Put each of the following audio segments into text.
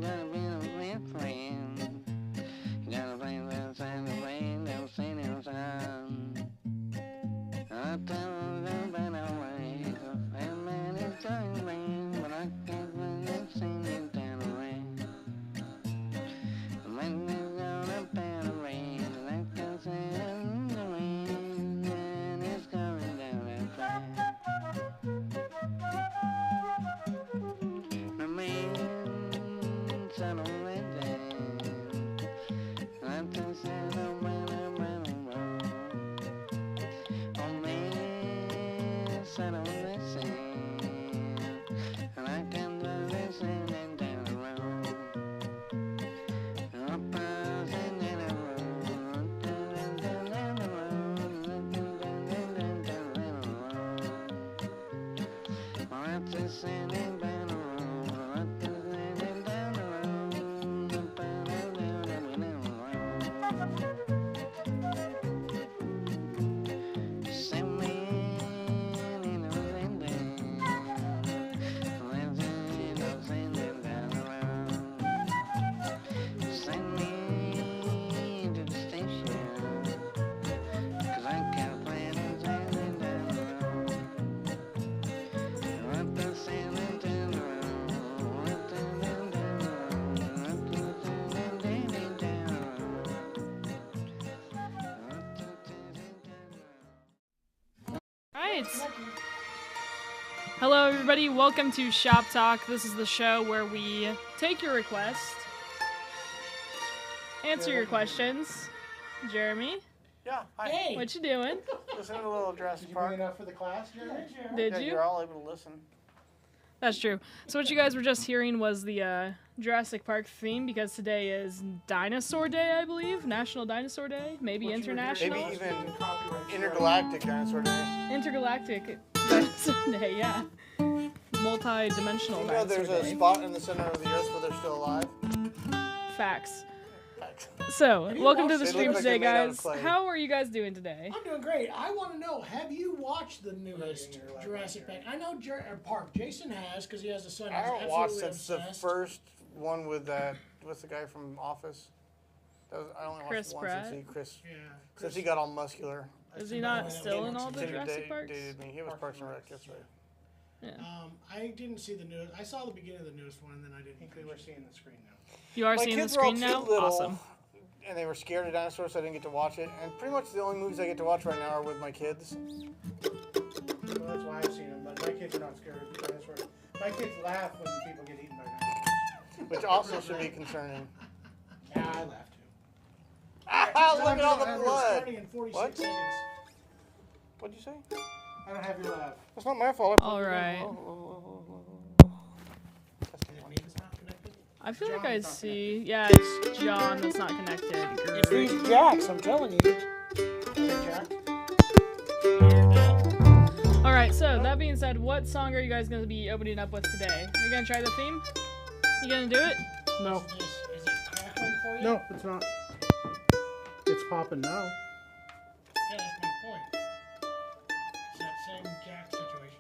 Gotta be a friend. You gotta play the side of the rain, they'll sing the sound. I tell them by the way, and man, it's going rain, but I can't really sing it down the rain. When there's gonna be a rain, and I can sing the rain, and it's coming down that track. The rain, son of a day, I just said the winter, winter road. Oh man, son of a sand, and I can do this singing down the road. Up and down the road, down the road, down the road. Oh, that's just singing down the road, that's just singing down the road, up and down the road. Send me in the wind, let's sing down the road. Send me to the station, 'cause I can't play the sailing down the road. Let the sailing down the road, let the sailing down the road, let the sailing down the road. Alright. Hello, everybody. Welcome to Shoppe-Talk. This is the show where we take your request, answer your questions. Jeremy, Yeah, hi. Hey! what you doing? Listen to a little Jurassic Did you Park. bring enough for the class, Jeremy? Did Yeah, you? you're all able to listen. That's true. So what you guys were just hearing was the Jurassic Park theme, because today is Dinosaur Day, I believe. National Dinosaur Day. Maybe What you were hearing International. Maybe even Copyright intergalactic dinosaur day. Intergalactic Dinosaur Day, yeah. Multi-dimensional You know Dinosaur there's a Day. spot in the center of the Earth where they're still alive? Facts. Facts. So, you welcome to watched the it? stream They look like today, they're made out of guys. clay. How are you guys doing today? I'm doing great. I want to know, have you watched the newest in your lap, Jurassic right Park? I know Park. Jason has, because he has a son I who's haven't watched absolutely since the obsessed. first one with what's the guy from Office? I only watched Chris one Pratt? since Yeah. since he got all muscular. Is he not Yeah, still yeah, in all the Dated- Jurassic Parks? Dated me. He was Parks and Rec. That's right. I didn't see the newest. I saw the beginning of the newest one, and then I didn't. I think we were seeing the screen now. You are My seeing the kids were all screen too now? little, Awesome. and they were scared of dinosaurs, so I didn't get to watch it. And pretty much the only movies I get to watch right now are with my kids. Well, that's why I've seen them, but my kids are not scared of dinosaurs. My kids laugh when people get eaten by dinosaurs. Which also should be concerning. Yeah, I laugh too. Look at all the We're blood. starting in 46 What? seconds. What'd you say? I don't have your laugh. That's not my fault. All right. Juanita's not connected. I feel like John I is not see. Yeah, it's John that's not connected. It's these jacks, I'm telling you. Jack? All right, so that being said, what song are you guys going to be opening up with today? Are you going to try the theme? You going to do it? No, Is it crackling for you? no, it's not. It's popping now. Yeah, that's my point. It's that same jack situation.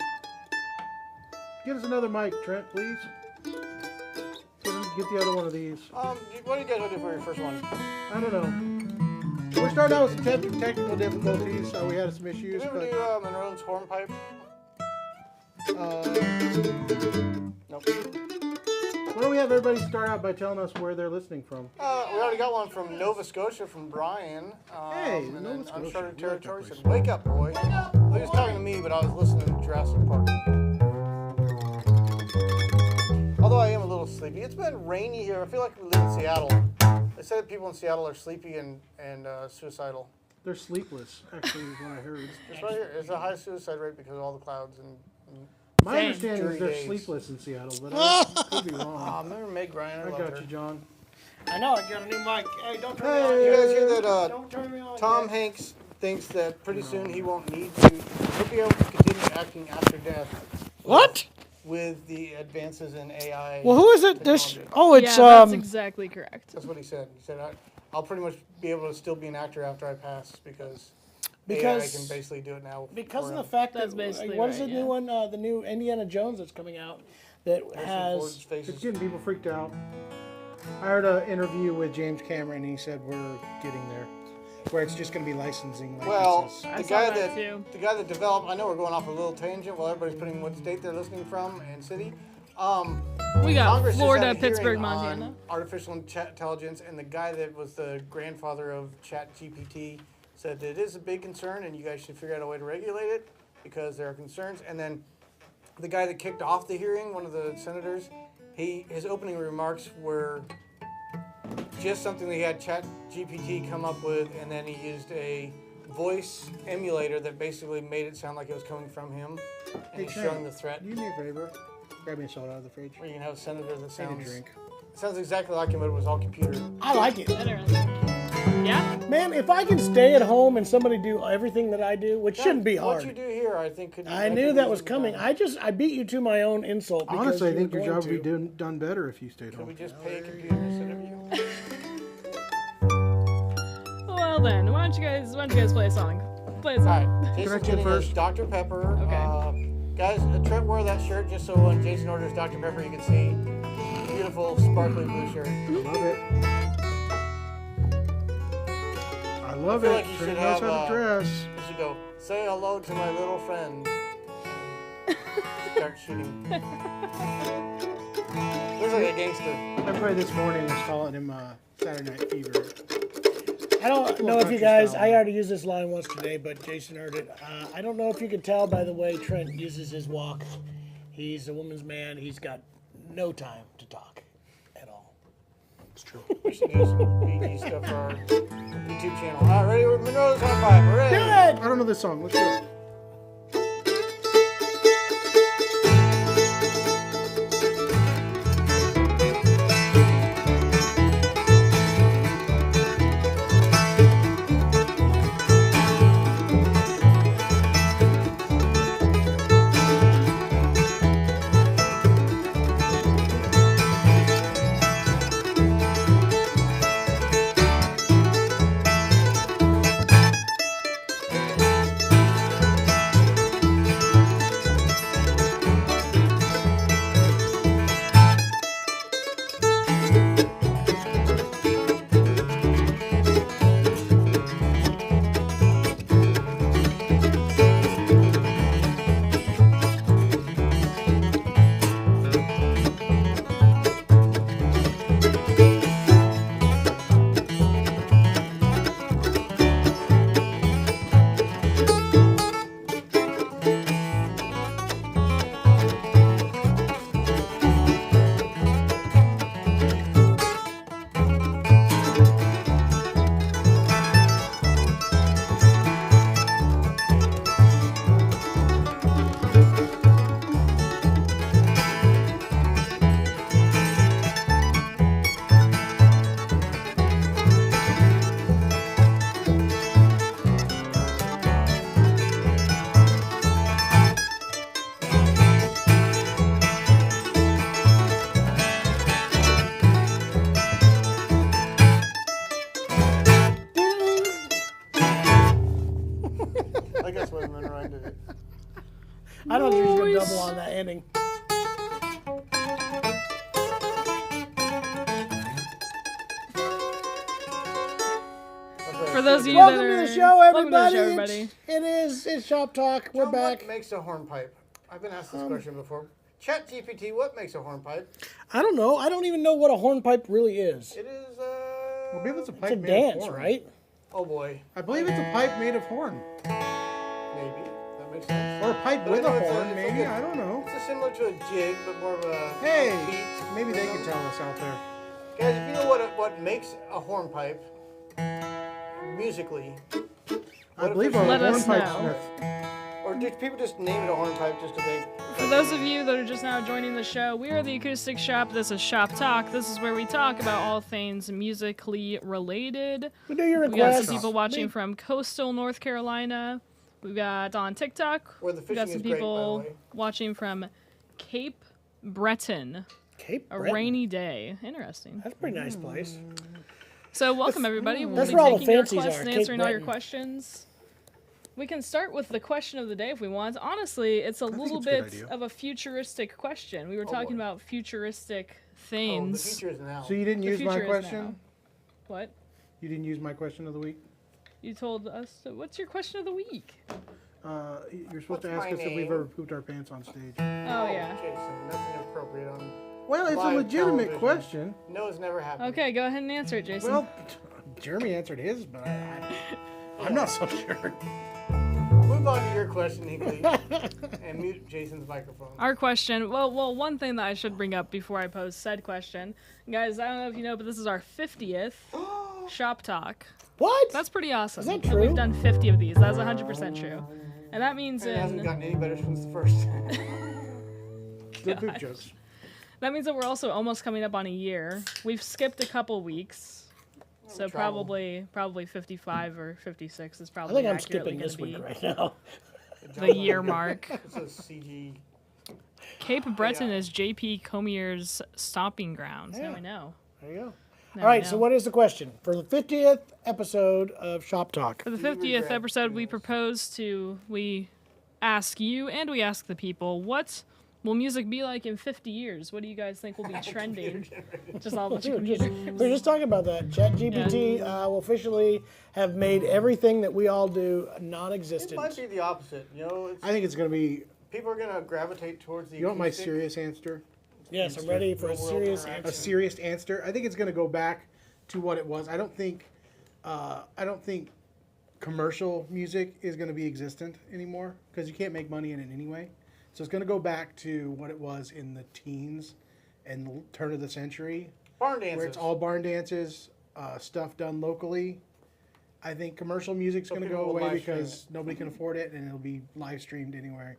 Get us another mic, Trent, please. Get the other one of these. What do you guys want to do for your first one? I don't know. We're starting out with some technical difficulties, so we had some Did issues, we ever but do Monroe's hornpipe? Nope. why don't we have everybody start out by telling us where they're listening from? We already got one from Nova Scotia from Brian. Hey, and Nova then Scotia. Uncharted We like that Territory place. said, "Wake up, boy." He was talking to me, but I was listening to Jurassic Park. Although I am a little sleepy. It's been rainy here. I feel like we live in Seattle. They say that people in Seattle are sleepy and suicidal. They're sleepless, actually, is what I heard. It's right here. It's a high suicide rate because of all the clouds and My Same. understanding is Dirty they're days. sleepless in Seattle, but I could be wrong. remember Meg Ryan. I I love got her. you, John. I know, I got a new mic. Hey, don't turn Hey. me You on guys hear yet. that? Don't turn me on Tom yet. Hanks thinks that pretty soon he won't need to. He'll be able to continue acting after death. What? With the advances in AI. Well, who is it? This? technology. Oh, Yeah, it's that's exactly correct. That's what he said. He said, I'll pretty much be able to still be an actor after I pass because AI Because- can basically do it now. because for of the him. fact That's that basically what is right, the yeah. new one? The new Indiana Jones that's coming out that Harrison Ford's has. face It's is- getting people freaked out. I heard an interview with James Cameron, and he said we're getting there, where it's just going to be licensing. Well, licenses. I the saw guy that that too. the guy that developed. I know we're going off a little tangent while everybody's putting what state they're listening from and city. We got Congress just Florida, had a hearing Pittsburgh, on Montana. artificial intelligence, and the guy that was the grandfather of ChatGPT said that it is a big concern, and you guys should figure out a way to regulate it because there are concerns. And then the guy that kicked off the hearing, one of the senators, his opening remarks were just something that he had ChatGPT come up with, and then he used a voice emulator that basically made it sound like it was coming from him, and Hey, he's Trent, showing the threat. Do you me a favor? Grab me a soda out of the fridge. Where you can have a senator that Need a sounds drink. exactly like him, but it was all computer. I like it. Interesting. Yeah? Man, if I can stay at home and somebody do everything that I do, which shouldn't be What hard. you do here, I think, could. I knew that was coming. I beat you to my own insult. Because Honestly, I you think were your job going would be to. done better if you stayed Could we home. just pay a computer instead of you? Well then, why don't you guys play a song? Play a All song. right, Jason's I do getting his first? Dr. Pepper. Okay. Guys, Trent wore that shirt just so when Jason orders Dr. Pepper, you can see beautiful, sparkly blue shirt. I love it. I love feel it. like you Trent should knows have, how to dress. You should go, say hello to my little friend. Start shooting. Looks like a gangster. Everybody this morning was calling him Saturday Night Fever. I don't know if you country guys, style. I already used this line once today, but Jason heard it. I don't know if you can tell by the way Trent uses his walk. He's a woman's man. He's got no time to talk at all. It's true. We should do some BD stuff for our YouTube channel. All right, ready? We're Monroe's High Five. We're ready. Do it! I don't know this song. Let's do it. I guess when Monroe did it. I don't think he's going to double on that ending. For those of you Welcome that to are the show, welcome to the everybody. show, everybody. It's Shoppe-Talk. We're John, back. What makes a hornpipe? I've been asked this question before. ChatGPT, what makes a hornpipe? I don't know. I don't even know what a hornpipe really is. It is, Well, maybe it's a It's pipe a made of dance, horn. right? oh boy, I believe it's a pipe made of horn. maybe. That makes sense. Or a pipe But with I know a it's horn, it's maybe. a- I don't know. It's similar to a jig, but more of a Hey, beat. maybe they rhythm. can tell us out there. Guys, if you know what makes a hornpipe musically, I if believe there's- a Let us hornpipe know. smith. or do people just name it a hornpipe just to make? For those of you that are just now joining the show, we are the Acoustic Shop. This is Shoppe-Talk. This is where we talk about all things musically related. We do your We got requests. some people watching from coastal North Carolina. We've got on TikTok. Where the We got fishing some is great, by the people way. watching from Cape Breton. Cape A Breton. rainy day. Interesting. That's a pretty nice place. So welcome everybody. We'll That's be where all the taking your fancies requests are, and Cape answering all your Breton. questions. We can start with the question of the day if we want. Honestly, it's a little it's a good bit idea. of a futuristic question. We were Oh, talking boy. about futuristic Oh, the things. future is now. So you didn't The use my future is question? now. What? You didn't use my question of the week? You told us. What's your question of the week? You're supposed to What's ask my us if we've name? ever pooped our pants on stage. Oh, yeah. Jason, that's inappropriate on. Well, it's a Live legitimate television. question. No, it's never happened. Okay, go ahead and answer it, Jason. Well, Jeremy answered his, but I'm not so sure. Move on to your question, Hinkley, and mute Jason's microphone. Our question, well, one thing that I should bring up before I pose said question, guys, I don't know if you know, but this is our 50th Shoppe-Talk. What? That's pretty awesome. Is that And true? We've done 50 of these. That's 100% true. And that means It hasn't in gotten any better since the first. Good poop God. jokes. that means that we're also almost coming up on a year. We've skipped a couple weeks. So travel. probably 55 or 56 is I probably think I'm accurately skipping this gonna week be right now. the year mark. It's a CG. Cape Breton yeah. is JP Comier's stomping grounds. Now Yeah. we know. There you go. Now All right, we so know. what is the question? For the 50th episode of Shoppe-Talk. For the Do you 50th regret episode, doing we this? propose to, we ask you and we ask the people, what will music be like in 50 years? What do you guys think will be trending? Just all a bunch of We computer. were just talking about that. ChatGPT will officially have made everything that we all do It non-existent. might be the opposite. You know, it's, I think it's going to be. people are gonna gravitate towards the. You want my acoustic. serious answer? Yes, I'm ready for a Real world serious interaction. A answer. serious answer. I think it's going to go back to what it was. I don't think commercial music is going to be existent anymore because you can't make money in it anyway. So it's going to go back to what it was in the teens and the turn of the century, Barn dances. where it's all barn dances, stuff done locally. I think commercial music's So going to people go will away live stream because nobody can afford it, and it'll be live streamed anywhere.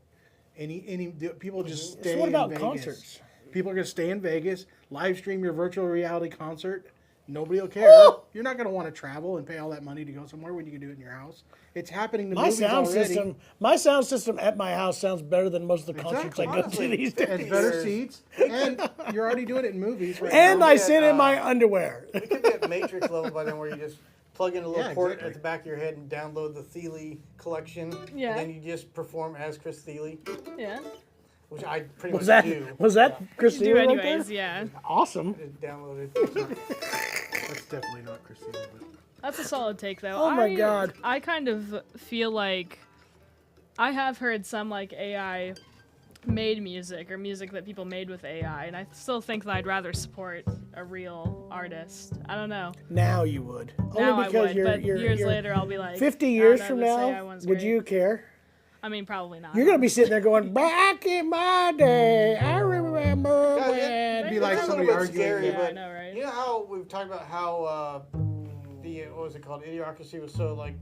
People just So stay what about in Vegas. concerts? People are going to stay in Vegas, live stream your virtual reality concert. Nobody will care. You're not going to want to travel and pay all that money to go somewhere when you can do it in your house. It's happening to My movies sound already. my sound system at my house sounds better than most of the concerts Exactly. I go to Honestly, these days. It's better seats, and you're already doing it in movies. Right And now. I sit in my underwear. We could be at Matrix level by then, where you just plug in a little Yeah, port exactly. at the back of your head and download the Thiele collection. Yeah. And then you just perform as Chris Thiele, Yeah. which I pretty Was much that do. was that You Christina do right anyways, there? yeah. Awesome. Just downloaded. That's definitely not Christina. But That's a solid take, though. Oh my God. I kind of feel like I have heard some like AI made music or music that people made with AI, and I still think that I'd rather support a real artist. I don't know. Now you would. Now Only I because would, you're, but you're, years you're later I'll be like 50 "I years don't from know, this AI now, one's would great." you care? I mean, probably not. You're gonna be sitting there going, "Back in my day, I remember Yeah, when." it'd be like It's a somebody little bit arguing. scary, Yeah, I but know, right? you know how we've talked about how the what was it called, Idiocracy was so like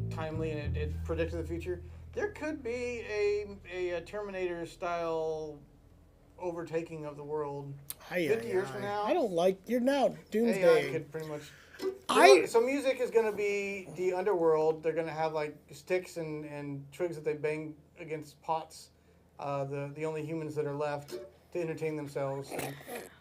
timely and it predicted the future. There could be a Terminator style overtaking of the world. 50 years from now, I don't like. You're now AI doomsday. could pretty much. I- So music is going to be the underworld. They're going to have like sticks and twigs that they bang against pots. The only humans that are left to entertain themselves. And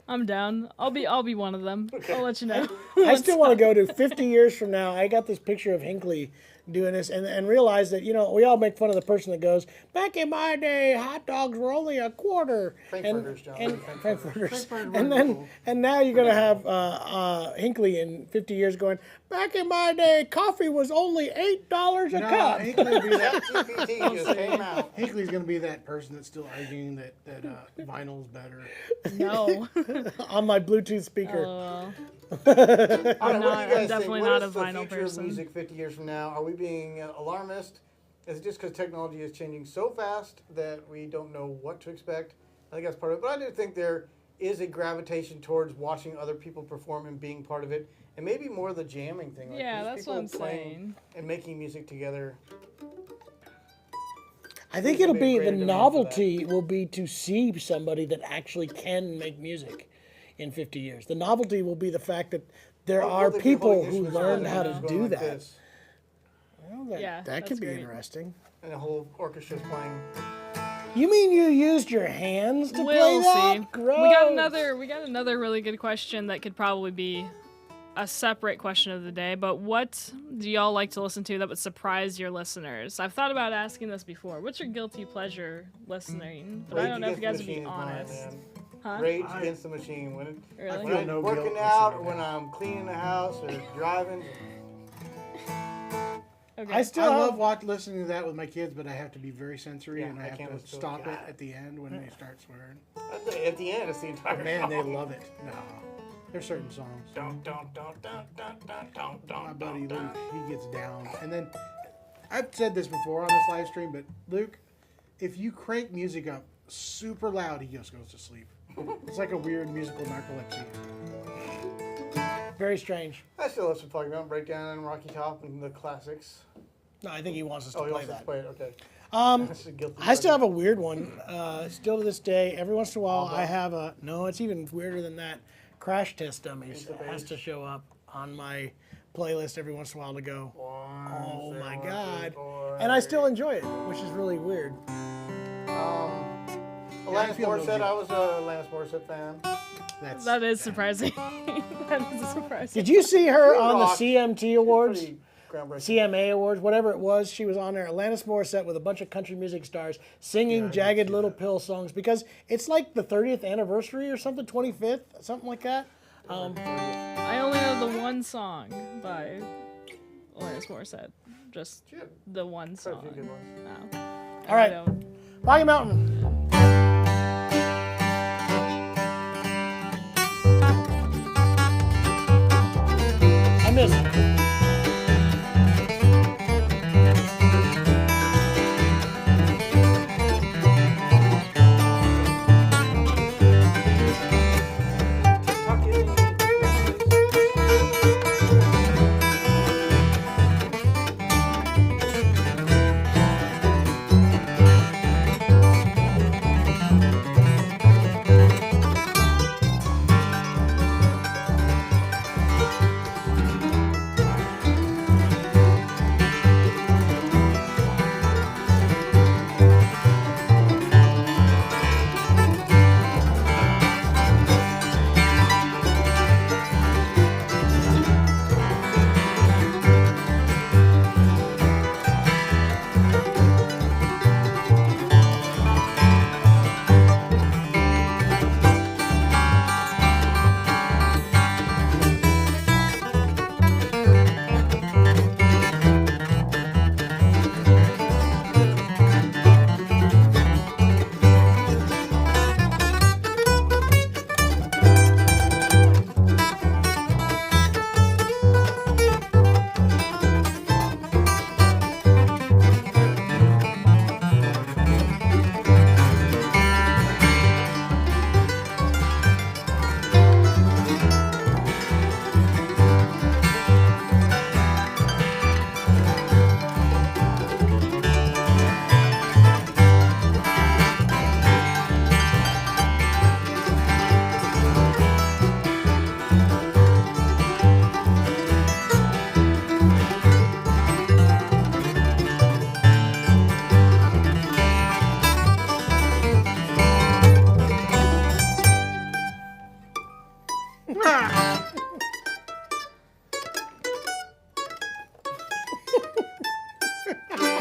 I'm down. I'll be one of them. I'll let you know. I still want to go to 50 years from now. I got this picture of Hinckley doing this and realize that, we all make fun of the person that goes, back in my day, hot dogs were only a quarter. Frankfurters, John. And Frankfurters. Frankfurters. And now you're going to have Hinckley in 50 years going, back in my day, coffee was only $8 a cup. Hinckley's be that. ChatGPT just came out. Hinckley's gonna be that person that's still arguing that vinyl's better. No. On my Bluetooth speaker. LOL. All right, what do you not- I'm guys think? definitely What not is a the vinyl future person. of music 50 years from now? Are we being alarmist? Is it just because technology is changing so fast that we don't know what to expect? I think that's part of it. But I do think there is a gravitation towards watching other people perform and being part of it. And maybe more the jamming thing. Like Yeah, just that's people what I'm playing saying. And making music together. I think There's it'll a be big the greater demand for novelty will be to see somebody that actually can make music in 50 years. The novelty will be the fact that there Well, are they'll be people holding who instruments learned around how and to just do going like that. this, Well, that Yeah, that that's could be great. interesting. and the whole orchestra's playing. You mean you used your hands to We'll play that? see. Gross. We got another really good question that could probably be a separate question of the day, but what do y'all like to listen to that would surprise your listeners? I've thought about asking this before. What's your guilty pleasure listening? But I don't know if you guys would be honest. Huh? Rage Against the Machine. When Really? when I'm no working guilt out, or listening to when I'm cleaning the house, or driving. Okay. I I still have, love listening to that with my kids, but I have to be very sensory, Yeah, and I I have can't to listen to it. stop it God. at the end when they start swearing. At the end, it's the entire But man, they song. love it. No, there's certain songs. Dun, dun, dun, dun, dun, dun, dun, My dun, buddy dun, Luke, dun. he gets down, and then I've said this before on this live stream, but Luke, if you crank music up super loud, he just goes to sleep. It's like a weird musical narcolepsy. very strange. I still listen to Talking About Breakdown and Rocky Top and the classics. No, I think he wants us to Oh, he play wants us that. to play it. Okay. Um, That's a guilty I still have pleasure. a weird one. Still to this day, every once in a while, I have a. No, it's even weirder than that. Crash Test Dummies Piece of has bass. to show up on my playlist every once in a while to go. Oh my god! And I still enjoy it, which is really weird. Alanis feel no Morissette. guilt. I was a Alanis Morissette fan. That's That is surprising. That is surprising. Did you see her She on the rocked. CMT Awards? Pretty groundbreaking. CMA Awards, whatever it was, she was on there. Alanis Morissette with a bunch of country music stars singing I did Jagged see Little that. Pill songs because it's like the 30th anniversary or something, 25th, something like that. I only know the one song by Alanis Morissette. Just She had the one quite a song. few good ones. No. All right. I don't. Boggy Mountain. I miss it. Tuck in.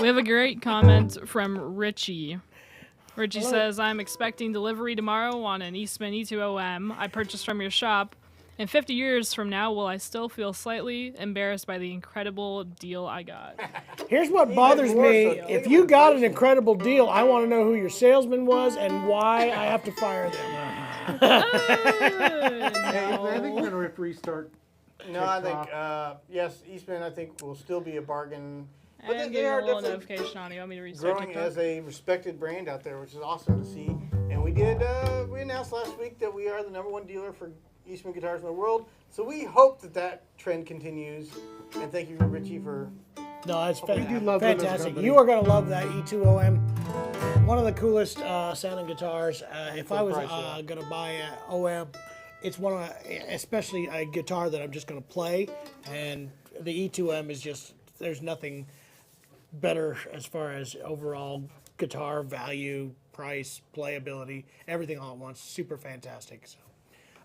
We have a great comment from Richie. Richie says, I'm expecting delivery tomorrow on an Eastman E2OM I purchased from your shop. In 50 years from now, will I still feel slightly embarrassed by the incredible deal I got? Here's what bothers more me. so. If you got an incredible deal, I want to know who your salesman was and why I have to fire them. Hey, I think we're gonna restart. No, I TikTok. think yes, Eastman. I think will still be a bargain. But And they give are a little definitely notification on you. Want me to restart growing TikTok? as a respected brand out there, which is awesome to see. And we did. We announced last week that we are the #1 dealer for Eastman guitars in the world. So we hope that that trend continues. And thank you, Richie, for. No, it's do love them as a fantastic. company. You are going to love that E2OM. One of the coolest sounding guitars. If I was price, yeah. going to buy an OM, it's one of, especially a guitar that I'm just going to play. And the E2M is just, there's nothing better as far as overall guitar value, price, playability, everything all at once. Super fantastic. So,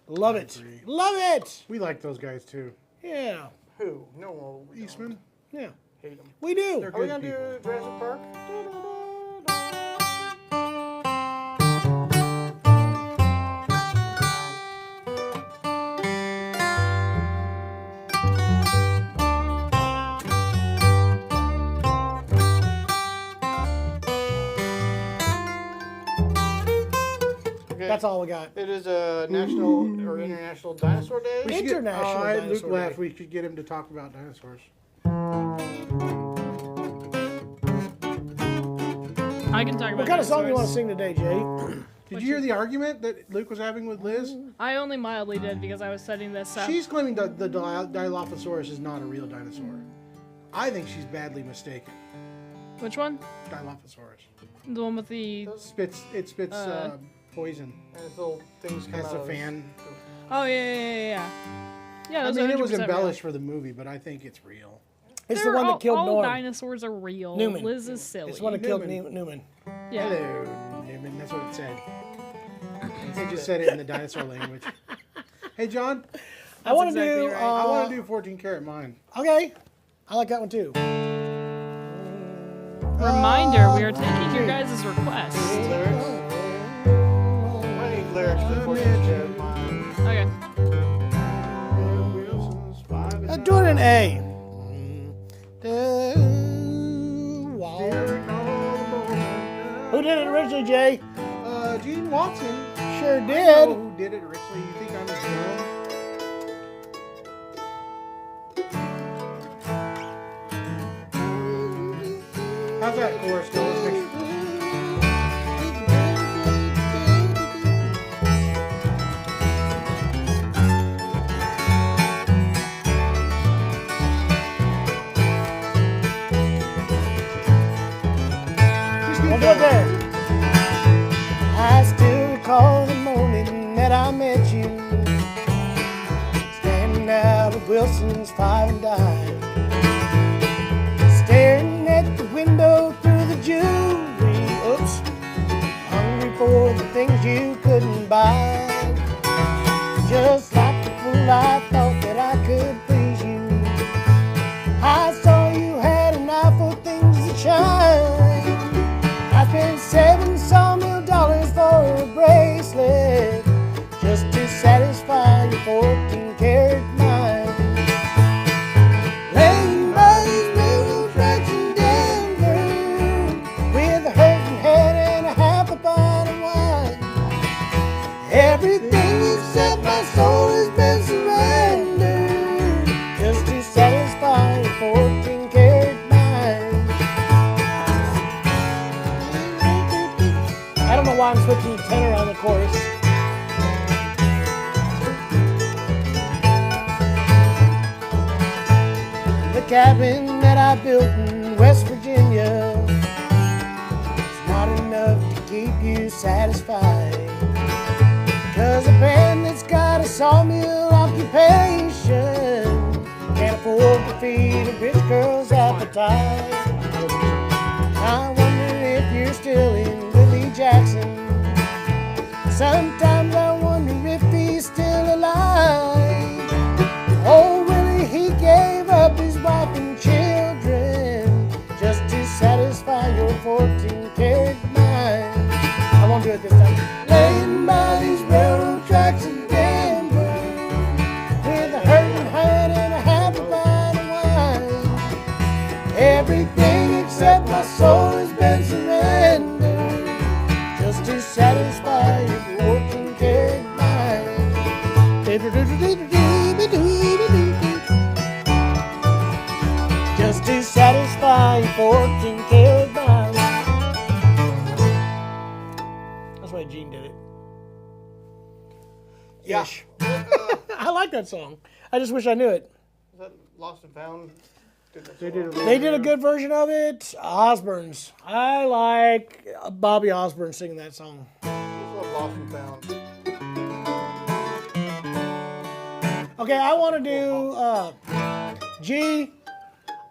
love it. agree. Love it. We like those guys too. Yeah. Who? No one. Eastman. Yeah. Hate them. We do. They're Are we good gonna do people. Jurassic Park? Okay. That's all we got. It is a national or international dinosaur day. We should get- International Luke Dinosaur left. Day. We should get him to talk about dinosaurs. I can talk about What kind of song do you want to dinosaurs. sing today, Jay? Did you hear the argument that Luke was having with Liz? I only mildly did because I was setting this up. She's claiming that the Dilophosaurus is not a real dinosaur. I think she's badly mistaken. Which one? Dilophosaurus. The one with the... It spits poison And its little things come as out a of fan. Oh, yeah. Yeah, I those mean, are it was 100% real. embellished for the movie, but I think it's real. It's the one that killed all Norm. dinosaurs are real. Newman. Liz is silly. It's the one that killed Newman. Newman. Yeah. Hello, Newman. That's what it said. It just said it in the dinosaur language. Hey, John, I want to exactly do. right. I want to do 14 karat mine. Okay. I like that one too. Reminder, we are taking your guys' requests. lyrics. I need lyrics for 14 karat mine. Okay. Do it in A. Who did it originally, Jay? Gene Watson. Sure I know did. who did it originally? You think I'm his girl? How's that chorus go? Let's make sure. Just keep We'll do it going. there. I still recall the morning that I met you, standing out of Wilson's 5 and dime, staring at the window through the jewelry. Oops, hungry for the things you couldn't buy. Just like the fool, I thought that I could please you. I saw you had an eye for things that shine. I spent $7 sawmill for a bracelet just to satisfy your 14 karat mind. Laying by these railroad tracks in Denver with a hurting head and a half a pint of wine. Everything except my soul has been surrendered just to satisfy your 14 karat mind. I don't know why I'm switching to tenor on the chorus. The cabin that I built in West Virginia is not enough to keep you satisfied. Cause a man that's got a sawmill occupation can't afford to feed a rich girl's appetite. I wonder if you're still in Willie Jackson. Sometimes I wonder if he's still alive. Oh, Willie, he gave up his wife and children just to satisfy your 14 karat mind. I won't do it this time. Laying by these railroad tracks in Denver with a hurting head and a half a pint of wine. Everything except my soul has been surrendered just to satisfy your 14 karat mind. Just to satisfy your 14 karat mind. That's why Gene did it. Yeah. Ish. I like that song. I just wish I knew it. Is that Lost and Found? They did a They did a good version of it. Osbourne's. I like Bobby Osbourne singing that song. I love Lost and Found. Okay, I want to do G.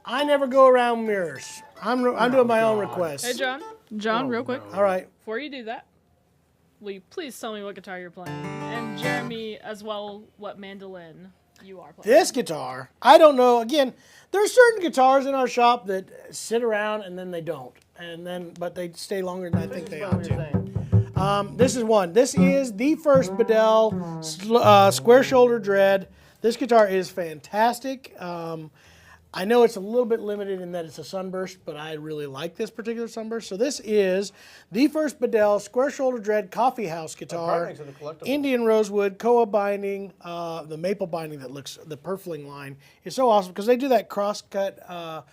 I never go around mirrors. I'm doing my own request. Hey, John, real quick. All right. Before you do that, will you please tell me what guitar you're playing? And Jeremy, as well, what mandolin? you are playing. This guitar, I don't know. Again, there's certain guitars in our shop that sit around and then they don't, but they stay longer than I think they ought to. This is one. This is the first Bedell square shoulder dread. This guitar is fantastic. I know it's a little bit limited in that it's a sunburst, but I really like this particular sunburst. So this is the first Bedell square shoulder dread coffee house guitar. Indian rosewood, koa binding, the maple binding that looks, the purfling line is so awesome because they do that cross-cut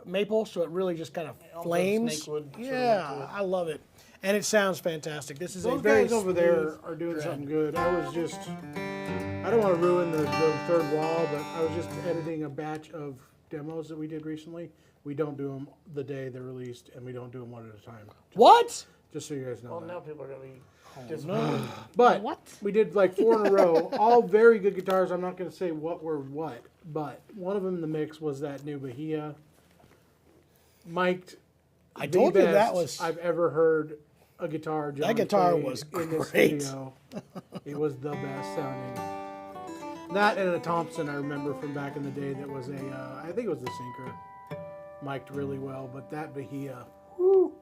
maple, so it really just kind of flames. Yeah, I love it. And it sounds fantastic. This is Those a very guys over there are doing something good. I don't want to ruin the third wall, but I was just editing a batch of demos that we did recently. We don't do them the day they're released, and we don't do them one at a time. What? Just so you guys know. Well, that. now people are going to be disappointed. But What? we did like 4 in a row, all very good guitars. I'm not going to say what were what, but one of them in the mix was that new Bahia. Mic'd. I told you that was. I've ever heard a guitar. That guitar play was in this great. studio. It was the best sounding. That and a Thompson I remember from back in the day. That was I think it was the Synchro. Mic'd really well, but that Bahia, whoo,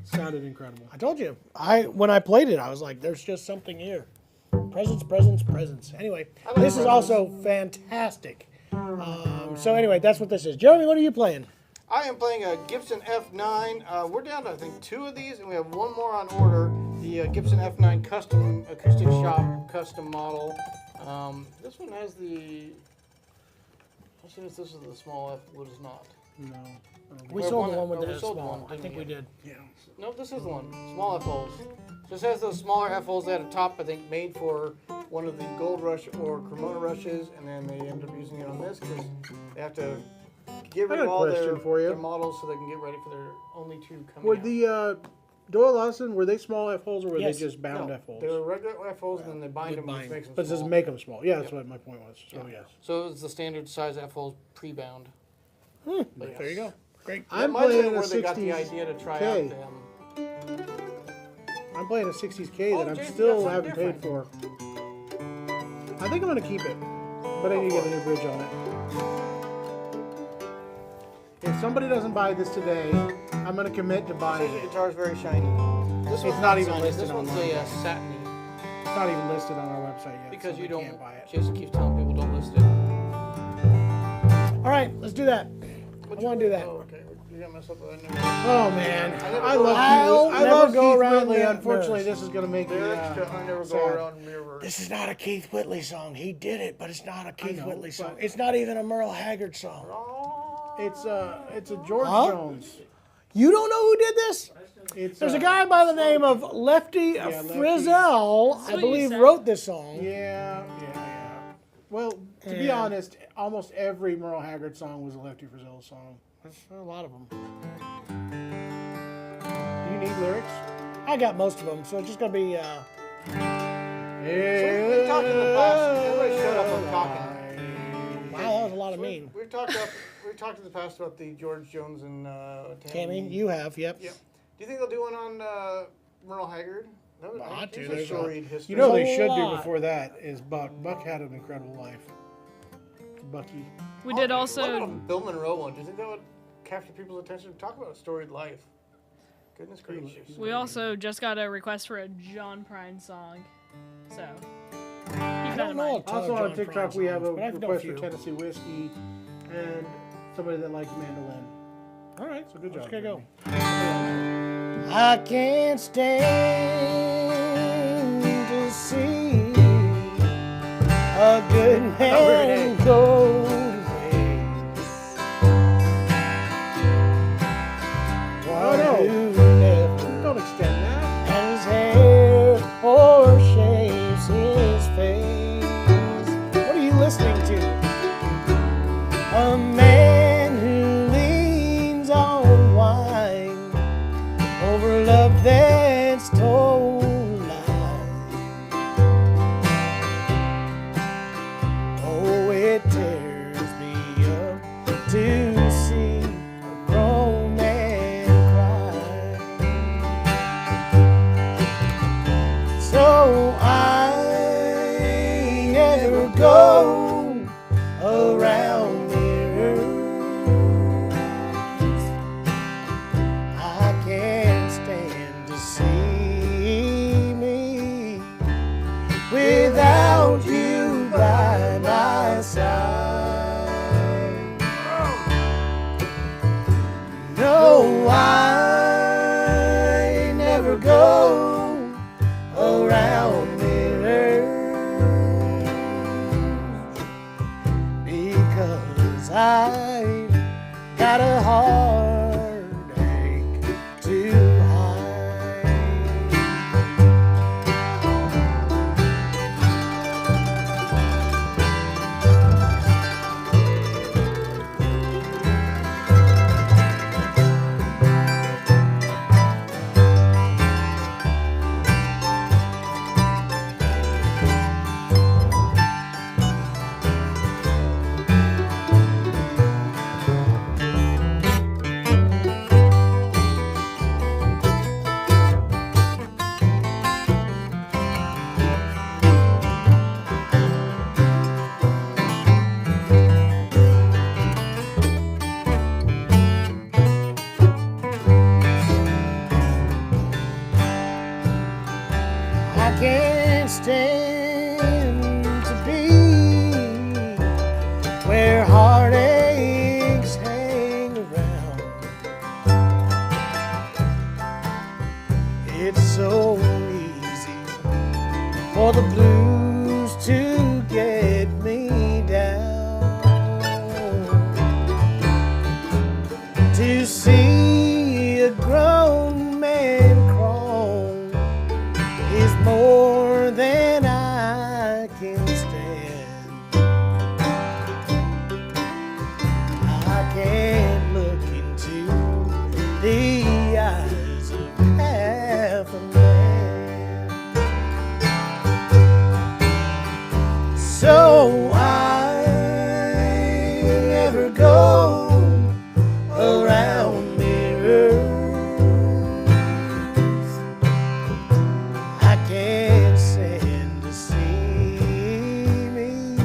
sounded incredible. I told you. When I played it, I was like, "There's just something here." Presence, presence, presence. Anyway, this is also fantastic. So anyway, that's what this is. Jeremy, what are you playing? I am playing a Gibson F9. We're down to, I think, 2 of these, and we have 1 more on order. The Gibson F9 custom acoustic shop custom model. This one has the. I assume this is the small F. What is not? No. We Or sold one the one that- with we the sold small. one, I didn't think we? we did. Yeah. No, this is the one. Small F holes. This has those smaller F holes at the top, I think, made for one of the Gold Rush or Cremona Rushes, and then they end up using it on this because they have to get rid I got of a all question for you. their models so they can get ready for their only 2 coming Were out. the Doyle Lawson, were they small F holes or were Yes. they just bound No, F holes? they were regular F holes, and then they bind With them, which bind. makes them But does small. it make them small? Yeah, that's Yeah. what my point was. So yes. So it's the standard size F holes pre-bound. But There you go. Great. That I'm might have been playing a where they got the 60s idea to try K. out them. I'm playing a 60s K Oh, that I'm Jason, still that's haven't paid for. I think I'm gonna keep it, but I need to get a new bridge on it. If somebody doesn't buy this today, I'm gonna commit to buying The it. guitar is very shiny. This one's not even shiny. listed This one's online. a satiny. It's not even listed on our website yet. Because so you they don't. can't buy it. Jason keeps telling people don't list it. All right, let's do that. But I wanna do that. Oh, okay. You got messed up with that. Oh man, never I go love around- Keith. I never love go Keith around Whitley. that Unfortunately, verse. this is gonna make me. Lyrics to I never go sad. around mirror. This is not a Keith Whitley song. He did it, but it's not a Keith know, Whitley song. but- It's not even a Merle Haggard song. It's a George Huh? Jones. You don't know who did this? It's There's a guy by the name of Lefty Lefty. Frizzell, That's I what you believe, said. wrote this song. Yeah. Well, to be And- honest, almost every Merle Haggard song was a Lefty Frizzell song. There's a lot of them. Do you need lyrics? I got most of them, so it's just gonna be. So we've talked in the past. Everybody shut up, I'm talking. Wow, that was a lot of mean. We've talked in the past about the George Jones and Tammy, you have, yep. Yep. Do you think they'll do one on Merle Haggard? That would, Ought to. he's There's a storied history. You know There's they a should do lot. before that is Buck. Buck had an incredible life. Bucky. We did What also. about a Bill Monroe one? Do you think that would capture people's attention? Talk about a storied life. Goodness gracious. We also just got a request for a John Prine song. So. I don't know. Also on TikTok we have a but I know a request for few. Tennessee whiskey and somebody that likes mandolin. All right, So good job. let's get go. Jeremy. I can't stand to see a good man go to waste. One no. who never Don't extend that. has hair or shaves his face. What are you listening to? A man who leans on wine over love that's told lies. Oh, side. No, I never go around mirrors because I got a heartache to hide. I can't stand to be where heartaches hang around. It's so easy for the blues to get me down. To see a grown man crawl is more than I can stand. I can't look into the eyes of half a man. So I never go around mirrors. I can't stand to see me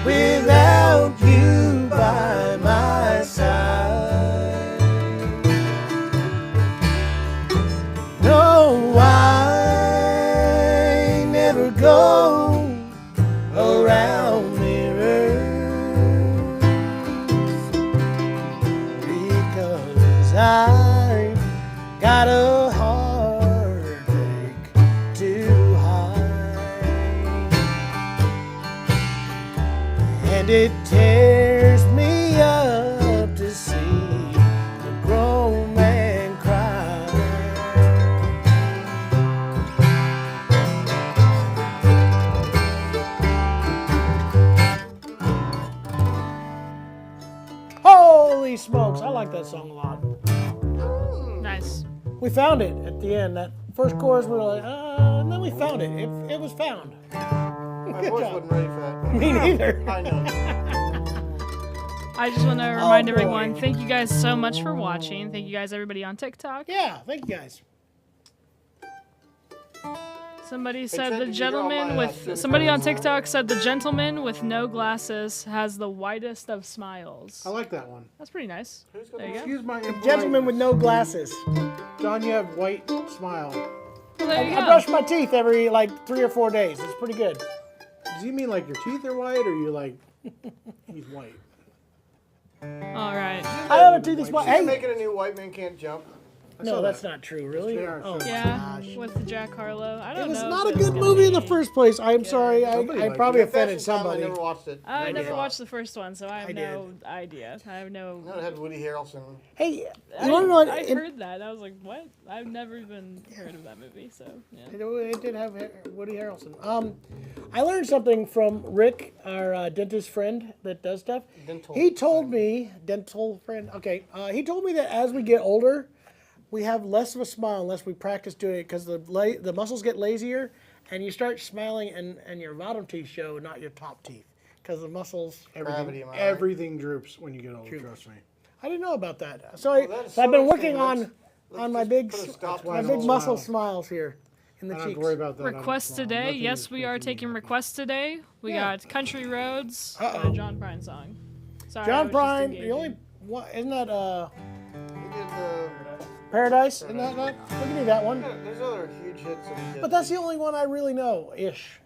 without you by my side. No, I never go around mirrors because I got a heartache to hide, and it tears me up to see a grown man cry. Holy smokes, I like that song a lot. Nice. We found it at the end. That first chorus, we were like, and then we found it. It was found. My Good voice job. wasn't ready for that. Me neither. I know. I just want to remind boy. everyone, thank you guys so much for watching. Thank you guys, everybody on TikTok. Yeah, thank you guys. Somebody said Trent, the did you get all gentleman my, with student somebody on cards? TikTok said the gentleman with no glasses has the whitest of smiles. I like that one. That's pretty nice. Who's got There you the go. Excuse my Gentleman with no glasses. John, you have white smile. Well, there you I go. brush my teeth every like 3 or 4 days. It's pretty good. Does he mean like your teeth are white, or you like he's white? All right. I have a tooth that's white. You're Hey, making a new White Man Can't Jump. no, that's not true, really. JR Oh, Yeah, gosh. with Jack Harlow. I It don't was know. not if a it's good gonna movie in the be- first place. I'm sorry. Somebody I liked probably it. offended That's the time somebody. I never watched it. I never did. watched the first one, so I have I no idea. I have no. No, it had Woody Harrelson. Hey, you want to know what? I It, heard that. I was like, what? I've never even heard of that movie, so yeah. it did have Woody Harrelson. I learned something from Rick, our dentist friend that does stuff. Dental He told me, dental friend. Okay, he told me that as we get older, we have less of a smile unless we practice doing it because the muscles get lazier, and you start smiling and your bottom teeth show, not your top teeth, because the muscles. Gravity, am I right? Everything droops when you get older. Trust me. I didn't know about that. So, Well, that is so I've so been working interesting. on my just big put a stop to my it. big muscle Smile. smiles here in the I don't have cheeks. to worry about that. Requests today. Nothing Yes, is we are making me taking happy. requests today. We Yeah. got Country Roads Uh-oh. and a John Prine song. Sorry, I John was just Prine, the engaging. only one, isn't that He did the. Paradise? Isn't that? We can do that one. There's other huge hits. That he did. But that's the only one I really know, ish.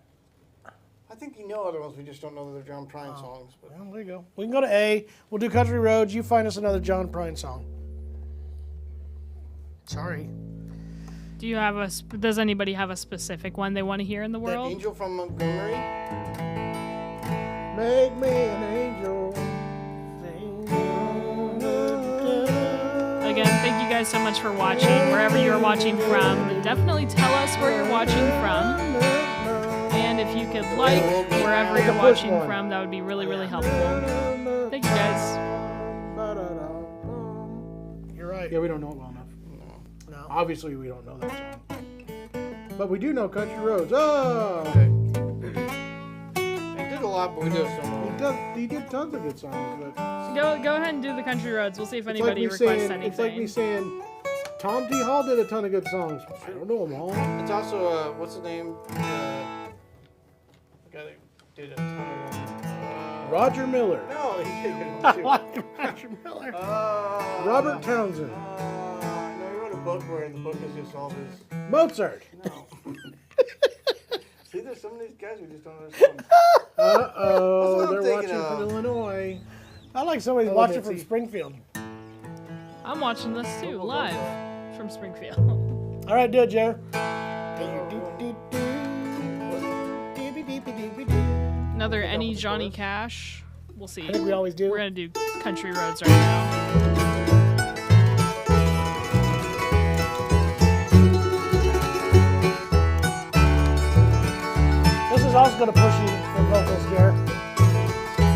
I think you know other ones. We just don't know that they're John Prine songs. But Well, there you go. We can go to A. We'll do Country Roads. You find us another John Prine song. Sorry. Do you have does anybody have a specific one they want to hear in the that world? Angel from Montgomery. Make me an angel. Again, thank you guys so much for watching. Wherever you're watching from, definitely tell us where you're watching from. And if you could like wherever you're watching from, that would be really, really helpful. Thank you guys. You're right. Yeah, we don't know it well enough. No. Obviously, we don't know that song. But we do know Country Roads. Oh! Okay. He did a lot, but we just don't know. He did tons of good songs, but Go ahead and do the Country Roads. We'll see if it's anybody like me requests saying, anything. it's like me saying, Tom T. Hall did a ton of good songs. I don't know them all. It's also what's the name? The guy that did a ton of them. Roger Miller. No, he did good ones too. Roger Miller. Robert Townsend. No, he wrote a book where the book is just all his. Mozart. No. See, there's some of these guys who just don't understand. Uh-oh, That's what I'm they're thinking watching of. from Illinois. I like somebody Oh, watching Mitzi. from Springfield. I'm watching this too, live from Springfield. All right, do it, Joe. Another Any Johnny Cash. We'll see. I think we always do. We're going to do Country Roads right now. This is also going to push you for vocals, Garrett.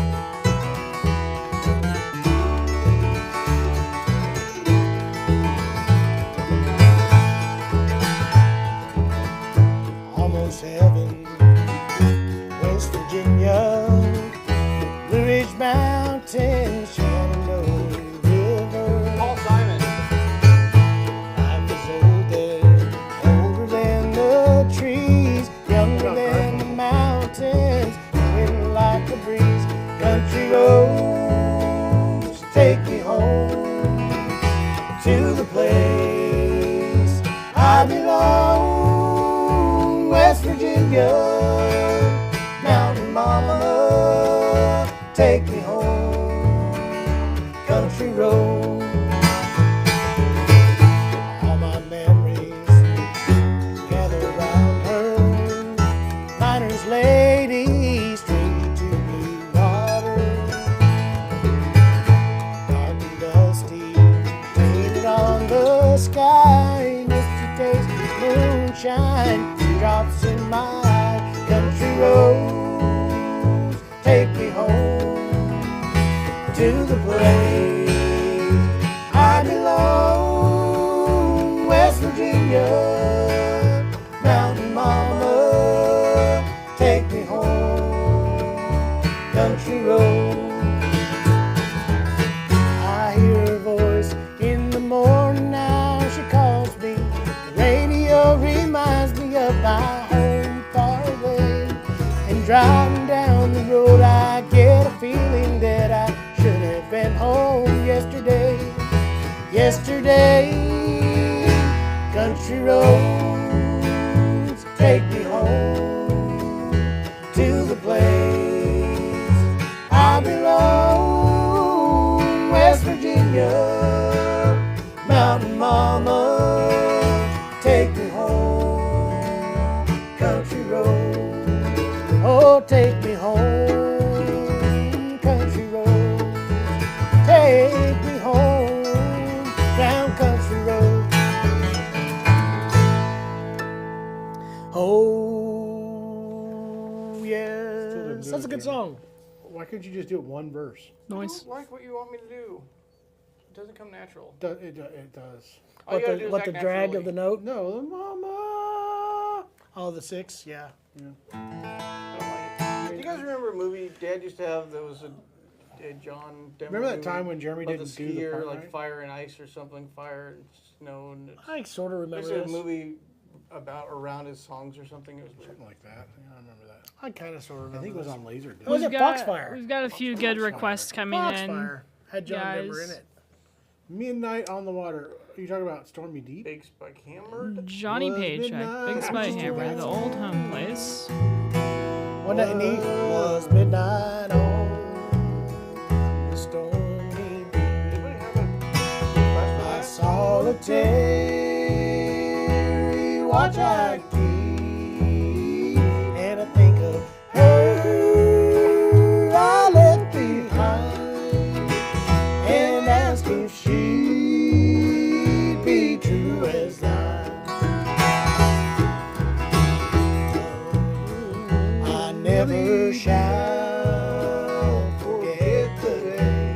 Almost heaven, West Virginia, Blue Ridge Mountains, Shenandoah River. Paul Simon. Life is older than the trees, younger than the mountains, wind like a breeze. Country roads take me home to the place I belong, West Virginia, mountain mama, take me home, country road. All my memories gather around her, miner's lady, stranger to blue water, dark and dusty, painted on the sky, misty taste, moonshine, drops in my country roads, take me home to the place I belong, West Virginia, mountain mama, take me home, country road. I hear her voice in the morning now, she calls me. The radio reminds me of my home far away. And driving down the road I get a feeling that I should have been home yesterday. Yesterday, country roads take me home to the place I belong, West Virginia, mountain mama, take me home, country road. Oh, take me home, country road. Take me home, down country road. Oh, yes. That's a good song. Why couldn't you just do it one verse? I Noise. don't like what you want me to do. It doesn't come natural. It does. All you gotta do is What act the drag naturally. of the note? No, the mama. Oh, the six? Yeah. I don't like it. Do you guys remember a movie Dad used to have that was a John Denver Remember that movie time when Jeremy about didn't the do the skier, part like right? Fire and Ice or something, Fire and Snow, and I sort of remember there's a this. movie about around his songs or something. It was weird. Something like that. Yeah, I remember that. I kind of sort of I remember think it was this. on Laserdisc. Was it Foxfire? We've got a few good requests coming in. Foxfire had John Denver in guys. it. Midnight on the Water. Are you talking about Stormy Deep? Big Spike Hammered. Johnny Was Paycheck, midnight. Big Spy Just Hammer, right. The Old Home Place. Wasn't that neat? Was midnight on the stormy beach. Anybody have a flashback? My solitary watch I keep, and I think of her I left behind, and ask if she'd be true as thine. I never shall forget the day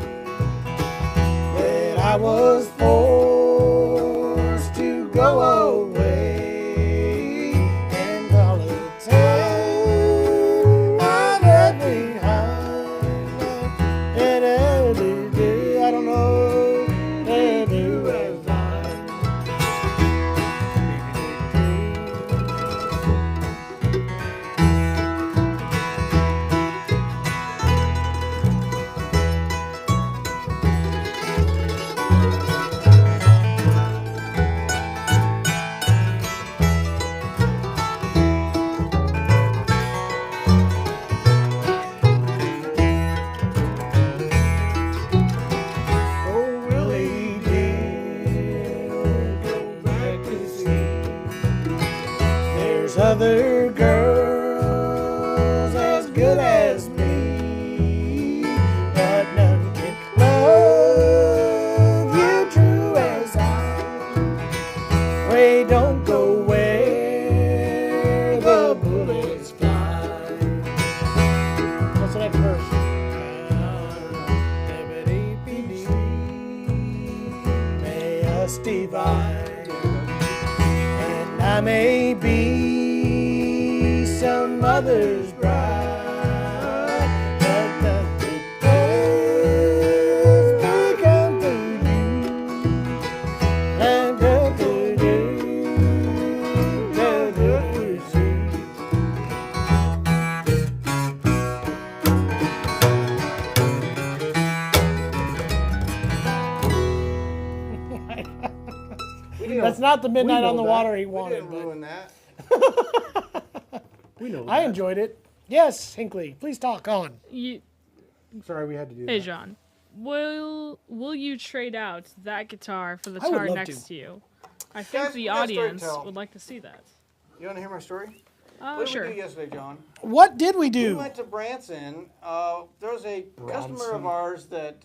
that I was forced to go away, and all the time I left behind. I don't know, do as Oh, Willie dear, go back to see. There's other girls as good as me, but none can love you true as I. Pray don't go where the bullets fly. What's the next verse? May us divide, and I may be some other's bride, but nothing else become to you. And that's not the Midnight on the Water he We wanted, didn't but ruin that. We know. I enjoyed it. Yes, Hinckley, please talk on. You, Sorry, we had to do hey, that. John. Will you trade out that guitar for the I would guitar love next to. to you? I think Guys, we the got a story to audience tell. would like to see that. You want to hear my story? What did Sure. we do yesterday, John? What did we We do? went to Branson. There was a customer of ours that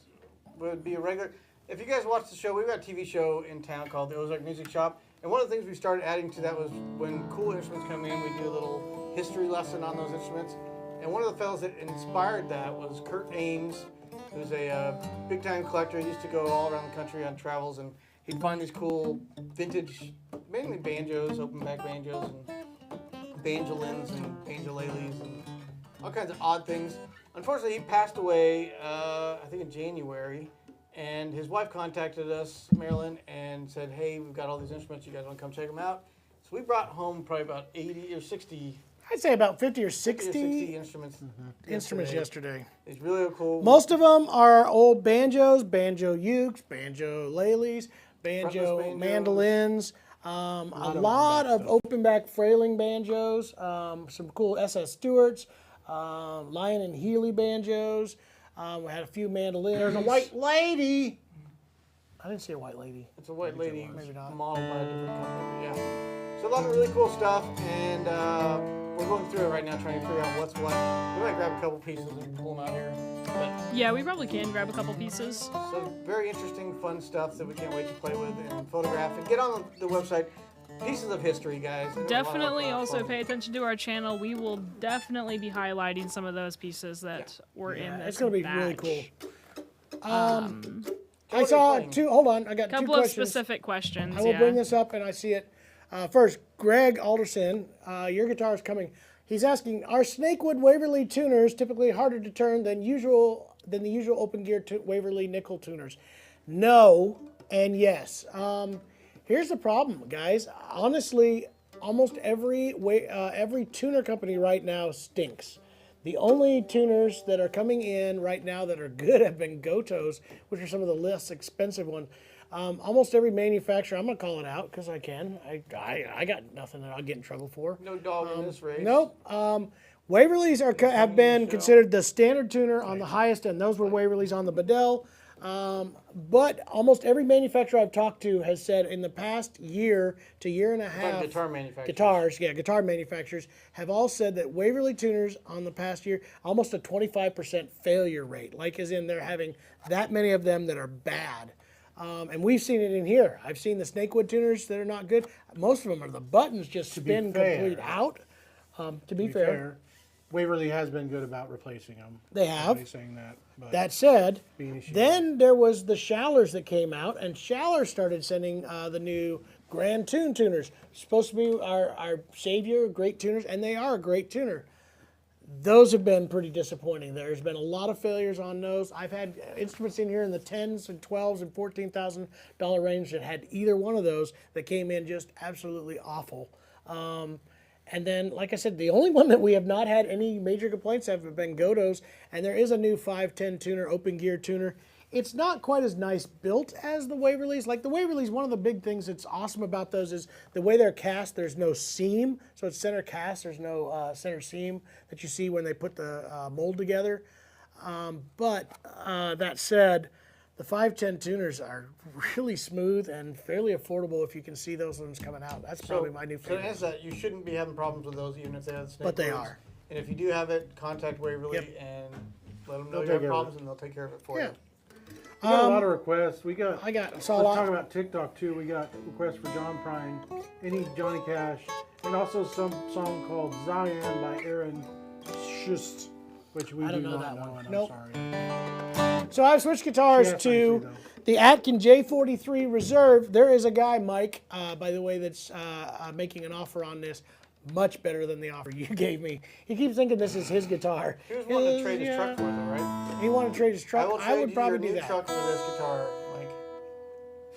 would be a regular. If you guys watch the show, we've got a TV show in town called the Ozark Music Shop. And one of the things we started adding to that was when cool instruments come in, we do a little history lesson on those instruments. And one of the fellows that inspired that was Kurt Ames, who's a big-time collector. He used to go all around the country on travels, and he'd find these cool vintage, mainly banjos, open-back banjos, and banjolins and banjolales and all kinds of odd things. Unfortunately, he passed away, I think in January, and his wife contacted us, Marilyn, and said, hey, we've got all these instruments, you guys want to come check them out? So we brought home probably about 80 or 60, I'd say about 50 or 60 60 instruments. instruments yesterday. It's really cool. Most of them are old banjos, banjo ukes, banjo lalies, banjo Fretless banjos. mandolins, a lot of open back frailing banjos, some cool SS Stewarts, Lion and Healy banjos. We had a few mandolins. There's a white lady. I didn't see a white lady. It's a white lady Maybe not. modeled by a different company. Yeah. So a lot of really cool stuff, and we're going through it right now, trying to figure out what's what. We might grab a couple pieces and pull them out here. But Yeah, we probably can grab a couple pieces. so very interesting, fun stuff that we can't wait to play with and photograph and get on the website. Pieces of history, guys. There's a lot of Definitely also fun. pay attention to our channel. We will definitely be highlighting some of those pieces that were in this It's going to be really batch. cool. What I are you saw playing? two. Hold on, I got two Couple of questions. specific questions. I will yeah. bring this up, and I see it. First, Greg Alderson, your guitar is coming. He's asking, are Snakewood Waverly tuners typically harder to turn than the usual open gear Waverly nickel tuners? No, and yes. Here's the problem, guys. Honestly, almost every tuner company right now stinks. The only tuners that are coming in right now that are good have been Gotos, which are some of the less expensive ones. Almost every manufacturer, I'm gonna call it out because I can. I got nothing that I'll get in trouble for. No dog in this race. Nope. Waverleys have been considered the standard tuner on the highest end. Those were Waverleys on the Bedell. But almost every manufacturer I've talked to has said in the past year to year and a half, guitar manufacturers have all said that Waverly tuners on the past year, almost a 25% failure rate, like as in they're having that many of them that are bad. And we've seen it in here. I've seen the Snakewood tuners that are not good. Most of them are the buttons just spin complete out. To be fair, Waverly has been good about replacing them. They have. Saying that. But that said, then there was the Shallers that came out, and Shaller started sending the new Grand Tune tuners. Supposed to be our savior, great tuners, and they are a great tuner. Those have been pretty disappointing. There's been a lot of failures on those. I've had instruments in here in the $10s and $12s and $14,000 range that had either one of those that came in just absolutely awful. And then, like I said, the only one that we have not had any major complaints have been Godos, and there is a new 510 tuner, open gear tuner. It's not quite as nice built as the Waverleys. Like the Waverleys, one of the big things that's awesome about those is the way they're cast, there's no seam. So it's center cast, there's no center seam that you see when they put the mold together. But that said, the 510 tuners are really smooth and fairly affordable if you can see those ones coming out. That's probably my new favorite. So to answer that, you shouldn't be having problems with those even if they have snake But they boards. are. And if you do have it, contact Waverly and let them know you have problems and they'll take care of it for you. We got a lot of requests. Let's talk about TikTok too. We got requests for John Prine, any Johnny Cash, and also some song called Zion by Aaron Schust, which we do not know. And Nope. I'm sorry. So I've switched guitars to the Atkin J43 Reserve. There is a guy, Mike, by the way, that's making an offer on this. Much better than the offer you gave me. He keeps thinking this is his guitar. He was wanting to trade his truck for it, though, right? He wanted to trade his truck. I would probably do that. Truck for this guitar,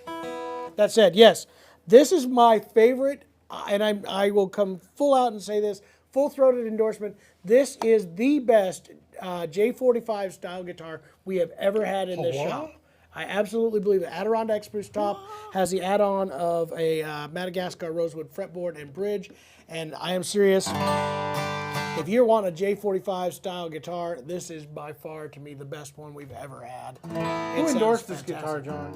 Mike. That said, yes, this is my favorite, and I will come full out and say this, full-throated endorsement. This is the best J45 style guitar we have ever had in this shop. I absolutely believe it. Adirondack spruce top has the add-on of a Madagascar rosewood fretboard and bridge, and I am serious. If you want a J45 style guitar, this is by far, to me, the best one we've ever had. Who endorsed this guitar, John?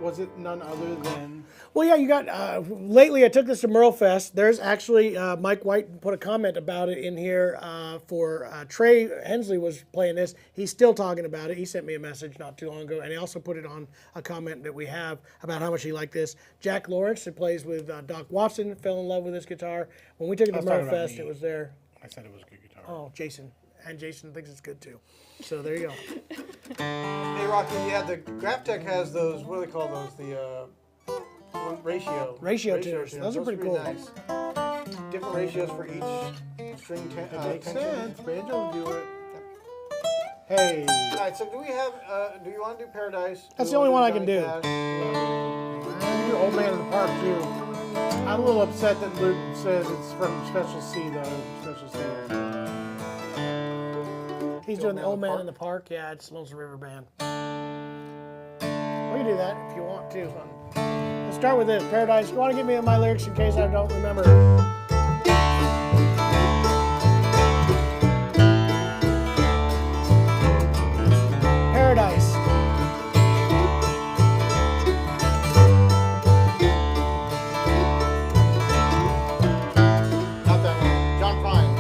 Was it none other than... Well, yeah, you got... lately, I took this to Merlefest. There's actually... Mike White put a comment about it in here for... Trey Hensley was playing this. He's still talking about it. He sent me a message not too long ago, and he also put it on a comment that we have about how much he liked this. Jack Lawrence, that plays with Doc Watson, fell in love with this guitar. When we took it to Merlefest, it was there. I said it was a good guitar. Oh, Jason. And Jason thinks it's good, too. So there you go. Hey, Rocky, yeah, the GraphTech has those, what do they call those? The ratio tuners. Those are pretty cool. Nice. Different ratios for each string Makes tension. sense. Banjo will do it. Hey. All right, so do we have, do you want to do Paradise? That's the only one I can do. You do Old Man in the Park, too. I'm a little upset that Luke says it's from Special C, though. Special C. He's doing the Old Man in the Park. Yeah, it's Lonesome River Band. We can do that if you want to. Let's start with this. Paradise. You want to give me my lyrics in case I don't remember? Paradise. Not that one. John Prine.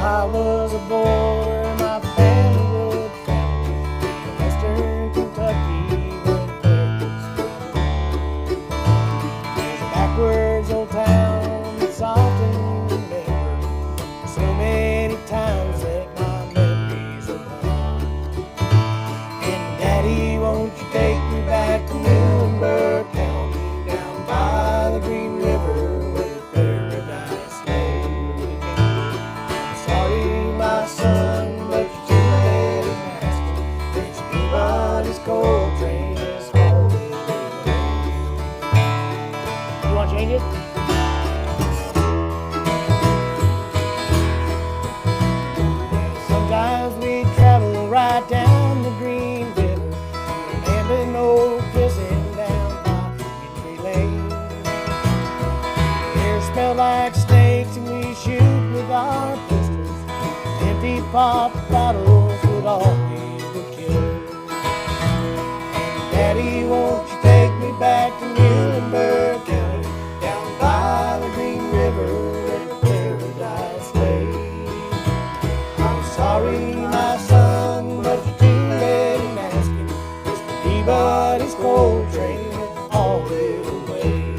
I was a boy, my family would travel to western Kentucky when Paris fell. There's a backwards old town that's often remembered so many times that my memories are gone. And Daddy, won't you take me back to Muhlenberg County, down by the Green River where paradise lay. Sorry, my son. empty pop bottles would all we would kill. Daddy, won't you take me back to Muhlenberg County, down by the Green River where paradise lay? I'm sorry, my son, but you're too late in asking. Mr. Peabody's coal train all the way.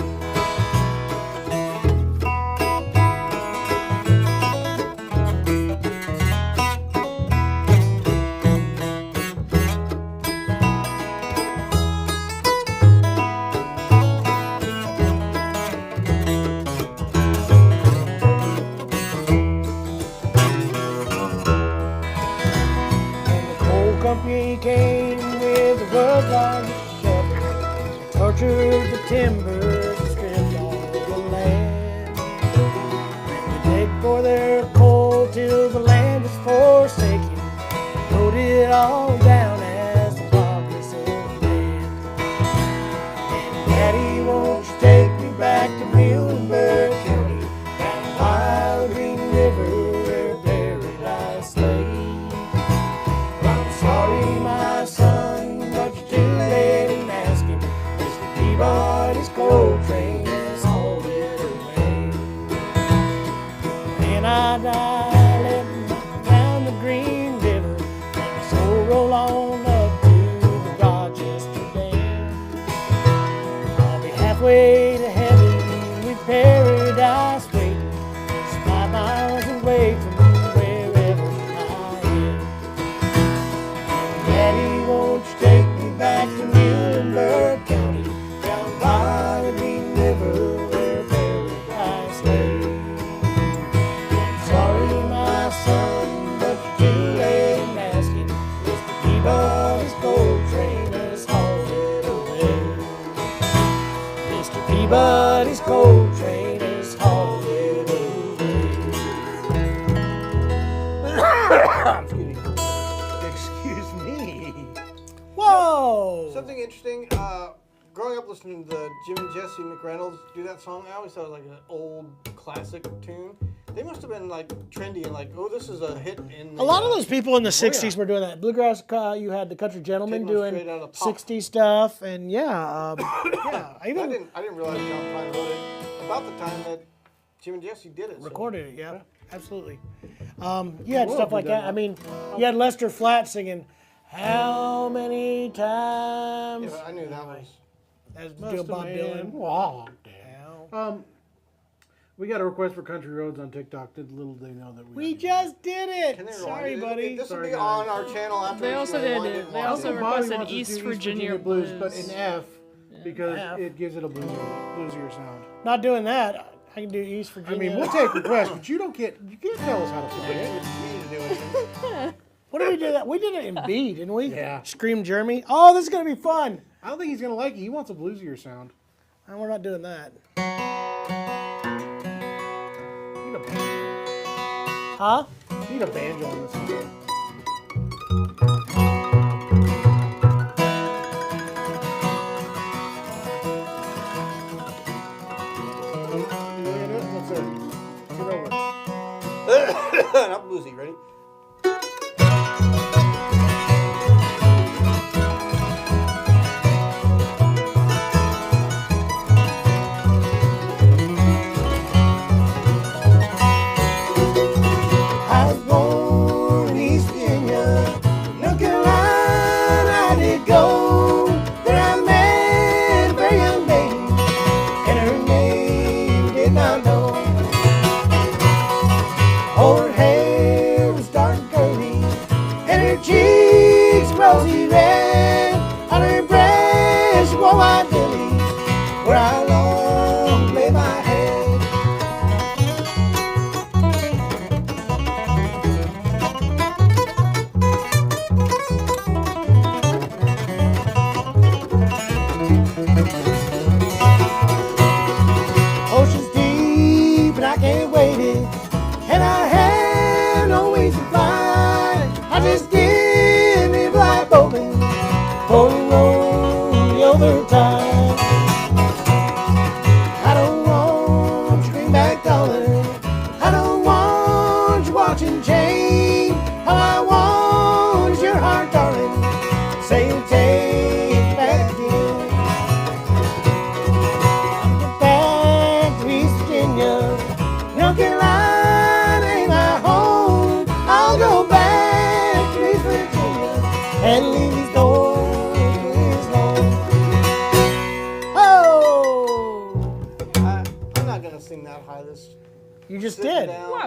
Company came with the world's largest shovel, tortured the timbers and stripped all the land. And they dig for their coal till the land was forsaken, wrote it all down as the progress of man. And Daddy, won't you take me back to Muhlenberg County, down by the Green River where paradise lay? Sorry, my son, but you're too late in asking. Mr. Peabody's coal train is hauled away. When I die, let me down the Green River, and my soul roll on up to the Rochester Dam. I'll be halfway to heaven with paradise waiting, just 5 miles away from wherever I am. Daddy, won't you take me back to Muhlenberg County, down by the Green River where paradise lay? Sorry, my son, but you're too late in asking. Mr. Peabody's coal train has hauled away. Mr. Peabody's coal train has hauled away. Excuse me. Whoa! Something interesting. Growing up listening to the Jim and Jesse McReynolds do that song, I always thought it was like an old classic tune. They must have been like trendy and like, oh, this is a hit in. A lot of those people in the 60s were doing that. Bluegrass, you had the country gentlemen Taking them doing straight out of pop. 60s stuff, and yeah. I didn't realize John Prine wrote it about the time that Jim and Jesse did it. so- Recorded it, yeah, absolutely. You had stuff have like you done that. I that? mean, you had Lester Flatt singing, "How many times?" Yeah, but I knew that was. As Must doing have Bob been Dylan. long. How- We got a request for Country Roads on TikTok. Little they know that We just did it. Can they Sorry, rewind it? buddy. This will Sorry, be guys. on our channel after. They you also rewind did it it. and They watch also it. Bobby requested wants us to East do Virginia Blues, Blues. but in F because F. it gives it a bluesier sound. Not doing that. I can do East Virginia. I mean, we'll take requests, but you can't tell us how to play it. You need to do it. What did we do that? We did it in B, didn't we? Yeah. Scream Jeremy. Oh, this is gonna be fun. I don't think he's gonna like it. He wants a bluesier sound. And we're not doing that. Need a banjo. Huh? Need a banjo on this one. Let's get over it. Not bluesy. Ready? I was born in East Virginia, North Carolina I did go. There I met a very young baby, and her name did not know. Oh, her hair was dark and curly, and her cheeks rosy red. On her breast she wore white lilies, where I long to lay my head. Ocean's deep and I can't wait it, and I have no wings to fly. I just give me black bowling, bowling on the other time. I don't want you greenback dollar, I don't want you watching Jane.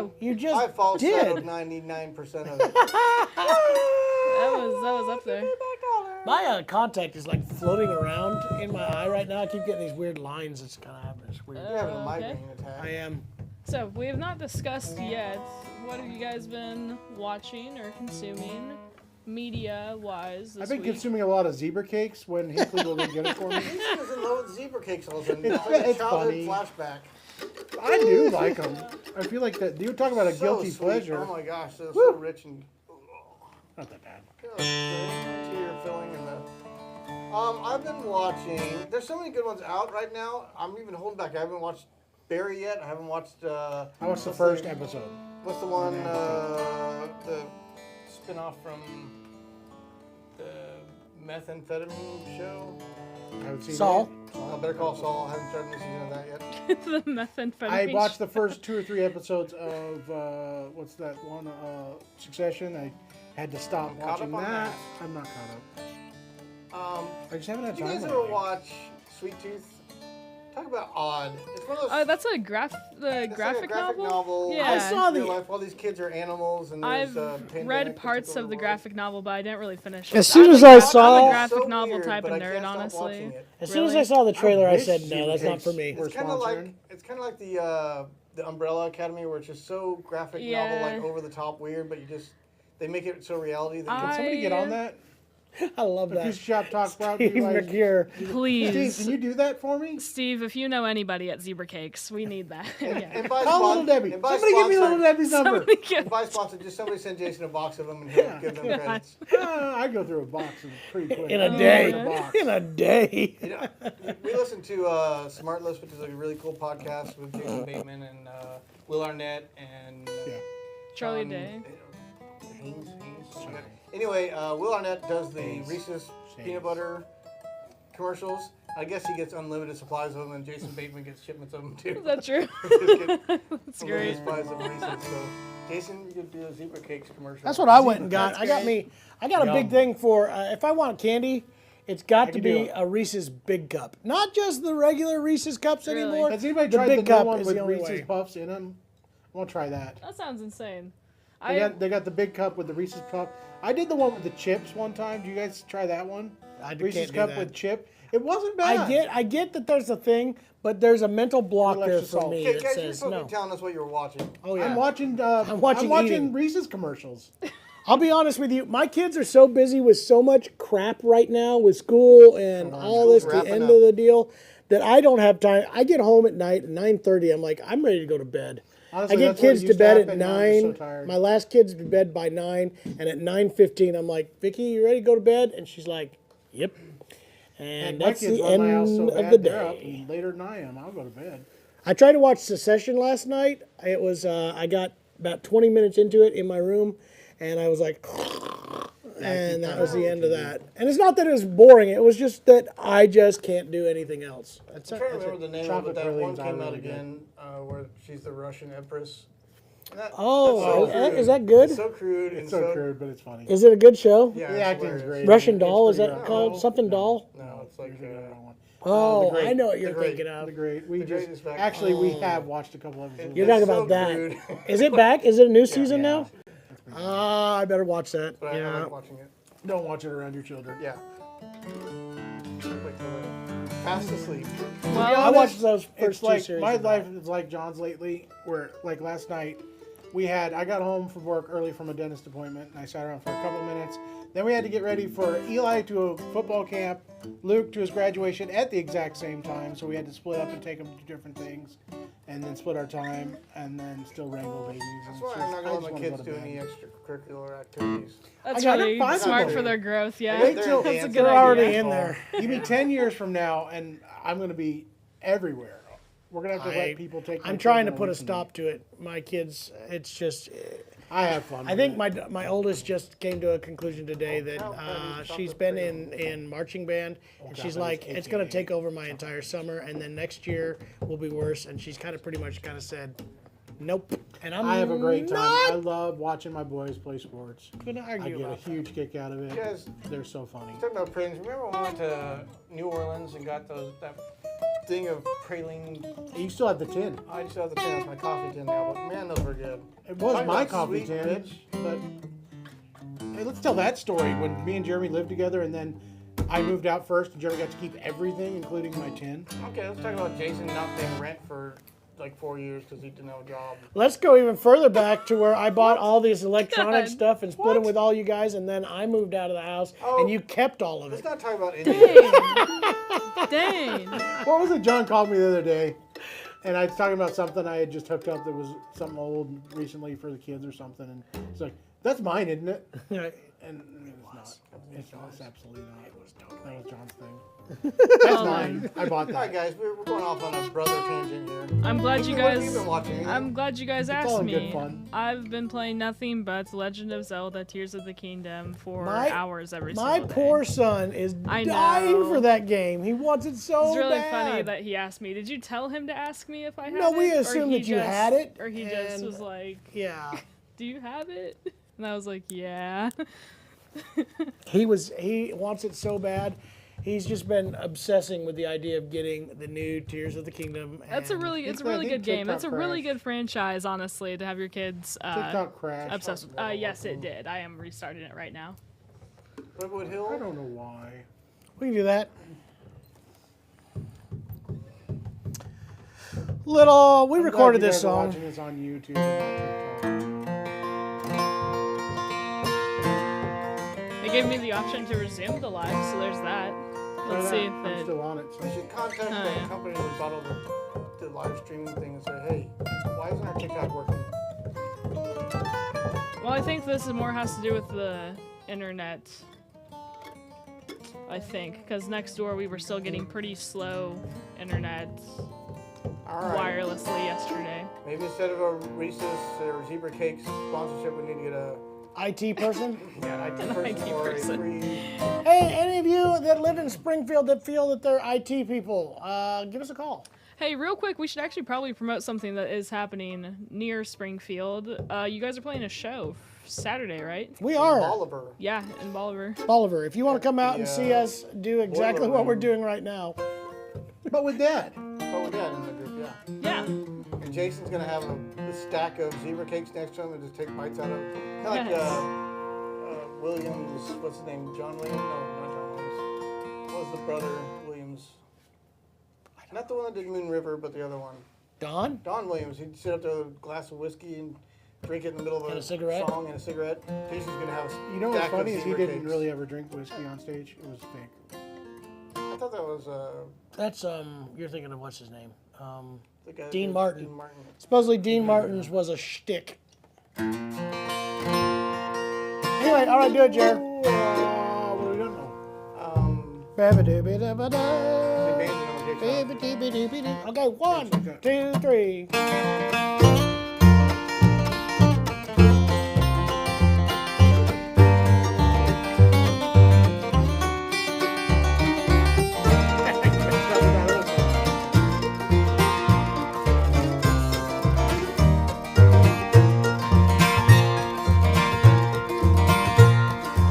Wow. You just I false did. settled 99% of it. That was up there. My contact is like floating around in my eye right now. I keep getting these weird lines. It's kind of happening. It's weird. You're having a Okay. migraine attack. I am. So we have not discussed yet. What have you guys been watching or consuming, media-wise, this I've been week? consuming a lot of zebra cakes when Hinkley will get it for me. He's in love with zebra cakes all of a sudden. It's- It's like a it's childhood funny. flashback. I do like them. I feel like that. You talk about a So guilty sweet. pleasure. Oh my gosh, they're so rich and Not that bad. tear filling and the. I've been watching. There's so many good ones out right now. I'm even holding back. I haven't watched Barry yet. I haven't watched. I watched the what's first episode. What's the one? The spin-off from the methamphetamine show. I haven't seen Saul. Better Call Saul. I haven't started any season of that yet. The methamphetamine. I watched the first 2 or 3 episodes of what's that one? Succession. I had to stop I'm caught watching up on that. that. I'm not caught up. I just haven't had Did you time. guys lately. ever watch Sweet Tooth? Talk about odd. It's one of those. Oh, that's a it's graphic like a graphic novel. Yeah. I saw Real the. life, all these kids are animals, and there's I've pandemic read that parts took over of the world. graphic novel, but I didn't really finish it. As soon I'm as a I gra- saw- I'm a It's graphic so novel weird, type but of I can't nerd, stop honestly. watching it. As soon as Really? I saw the trailer, I wish said, zebra no, that's not cakes for me. were It's kind of like sponsored. the Umbrella Academy, where it's just so graphic novel, Yeah. like over the top weird, but they make it so reality that Can somebody get on I- that? I love that. Acoustic Shop Talk brought to Steve you by McGear. Steve, Please. can you do that for me? Steve, if you know anybody at Zebra Cakes, we need that. yeah. and by Call Little Debbie. and by Somebody give me sponsor- Little Debbie's number. Somebody get- And by sponsor, just somebody send Jason a box of them and he'll give them credits. I go through a box pretty quick. In I a go day. through a box. In a day. You know, we listened to Smart List, which is a really cool podcast with Jason Bateman and Will Arnett and Yeah. Charlie um, Day. Haynes. Anyway, Will Arnett does the Reese's peanut butter commercials. I guess he gets unlimited supplies of them, and Jason Bateman gets shipments of them too. Is that true? That's great. Supplies of Reese's. So, Jason, you could do a Zebra Cakes commercial. That's what I went and got. That's I got a Yum. big thing for, if I want candy, it's got to can do be it. a Reese's Big Cup. Not just the regular Reese's Cups Really? anymore. Has anybody The tried Big the Cup new one is with the only Reese's way. Puffs in them? I want to try that. That sounds insane. They got the big cup with the Reese's Puff. I did the one with the chips one time. Do you guys try that one? Reese's can't do Cup that. with chip. It wasn't bad. I get that there's a thing, but there's a mental block Little there extra for salt. me Okay, that guys, you're says supposed to no. be telling us what you were watching. Oh yeah. I'm watching watching eating. Reese's commercials. I'll be honest with you. My kids are so busy with so much crap right now with school and all this, the wrapping end up. of the deal, that I don't have time. I get home at night at 9:30. I'm like, I'm ready to go to bed. Honestly, I get that's what it kids to used bed at happen, now I'm just 9. so tired. My last kid's to bed by 9, and at 9:15, I'm like, Vicky, you ready to go to bed? And she's like, yep. And My that's kids the run my house so end of bad, the they're up day. later than I am. I'll go to bed. I tried to watch Secession last night. It was I got about 20 minutes into it in my room, and I was like, and that was the end of that. And it's not that it was boring. It was just that I just can't do anything else. That's I'm trying to remember the name of it, Chocolate but that one pralines are came out really good. again where she's the Russian empress. And that's Oh, so crude. is that good? It's so crude and It's so crude, but it's funny. Is it a good show? Yeah, The it's acting's hilarious. great. Russian It's Doll, is pretty that rough. called? Something Doll? No, it's like Oh, Great. I know what you're The Great. thinking of. The great. We The just Great is back. actually we have watched a couple episodes. You're It's talking so about that. crude. Is it back? Is it a new season yeah. now? I better watch that. But I Yeah. like watching it. Don't watch it around your children. Yeah. Fast asleep. I Well, watched those It's first two like series. my of that. life is like John's lately, where like last night I got home from work early from a dentist appointment, and I sat around for a couple minutes. Then we had to get ready for Eli to a football camp, Luke to his graduation at the exact same time, so we had to split up and take them to different things, and then split our time, and then still wrangle babies. And That's why it's I'm not just- I gonna just let my wanna go kids to do bed. any extracurricular activities. that's I got really it fine smart with for it. their growth. Yeah, Wait till that's a They're good They're already idea. in there. Give me 10 years from now, and I'm going to be everywhere. We're going to have to let people take. I'm my trying to children put away a from me. stop to it. My kids, it's just. I have fun. I with think it. my oldest just came to a conclusion today that she's been in marching band, and she's like, it's going to take over my entire summer, and then next year will be worse. And she's kind of pretty much said, nope. And I have a great time. not I love watching my boys play sports. gonna I argue get a about that. huge kick out of it. Yes. They're so funny. Talking about Prince, remember when we went to New Orleans and got that thing of praline. You still have the tin. I just have the tin. It's my coffee tin now, but man, those were good. It was Talk my about coffee sweet, tin, bitch. but hey, let's tell that story when me and Jeremy lived together, and then I moved out first, and Jeremy got to keep everything, including my tin. Okay, let's talk about Jason not paying rent for like 4 years because he didn't have a job. Let's go even further back to where I bought all this electronic God. stuff and split them with all you guys, and then I moved out of the house, Oh. and you kept all of Let's it. not talk about India. Dang. What was it John called me the other day? And I was talking about something I had just hooked up that was something old recently for the kids or something. And he's like, that's mine, isn't it? Right. And I mean, it's not. It's absolutely not. That was John's thing. Well That's mine. I bought All right, that. guys, we're going off on a brother tangent here. I'm glad you What have guys. you been watching? I'm glad you guys all asked in good me. fun. I've been playing nothing but Legend of Zelda: Tears of the Kingdom for My- hours every My single day. poor son is I dying know. for that game. He wants it so It's really bad. funny that he asked me. Did you tell him to ask me if I had it? No, we Or assumed he that you just- had it, Or he just and- was like, Yeah. "Do you have it?" And I was like, "Yeah." He wants it so bad. He's just been obsessing with the idea of getting the new Tears of the Kingdom. That's a and- really, it's a I really think good game. TikTok It's a really crashed. good franchise, honestly, to have your kids TikTok crashed. obsessed with. Yes, it did. I am restarting it right now. Redwood I Hill? don't know why. We can do that. We I'm recorded glad you this guys are song. watching this on YouTube and not TikTok. They gave me the option to resume the live, so there's that. Let's see if I'm it. still on it. We So. should contact Oh, the yeah. company who bought all the live streaming thing and say, hey, why isn't our TikTok working? Well, I think this is more has to do with the internet. I think, because next door we were still getting pretty slow internet All right. wirelessly yesterday. Maybe instead of a Reese's or Zebra Cakes sponsorship, we need to get a IT person. yeah, an IT An person IT or person. a free. Hey, any of you that live in Springfield that feel that they're IT people, give us a call. Hey, real quick, we should actually probably promote something that is happening near Springfield. You guys are playing a show Saturday, right? We are. Oliver. Yeah, in Bolivar. Oliver, if you want to come out and Yeah. see us do exactly Boiler what we're room. doing right now, But with Dad. Oh, with that in the group, yeah. Yeah. And Jason's gonna have a stack of Zebra Cakes next to him and just take bites out of them. Kind of like Yes. Williams, what's his name? John Williams? No, not John Williams. What was the brother Williams? Not the one that did Moon River, but the other one. Don, Don Williams. He'd sit up there with a glass of whiskey and drink it in the middle of And a a cigarette? song and a cigarette. Jason's gonna have a You know what's stack of funny is he Zebra didn't Cakes. really ever drink whiskey on stage. It was fake. I thought that was that's you're thinking of what's his name? the guy. that Dean did Martin. Dean Martin. Supposedly Dean Martin's was a shtick. Anyway, all right, do it, Jer. What do we don't know? Okay, 1, 2, 3.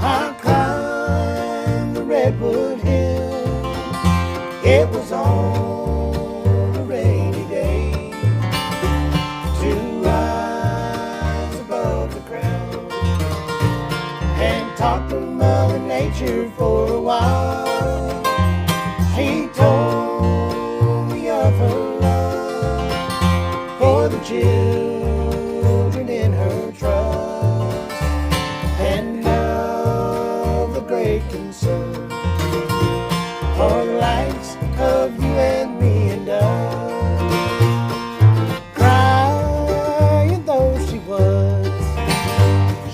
I climbed the redwood hill. It was on a rainy day to rise above the crowd and talk to Mother Nature for a while. She told me of her love for the children in her trust and of the great concern for the likes of you and me and us. Crying though she was,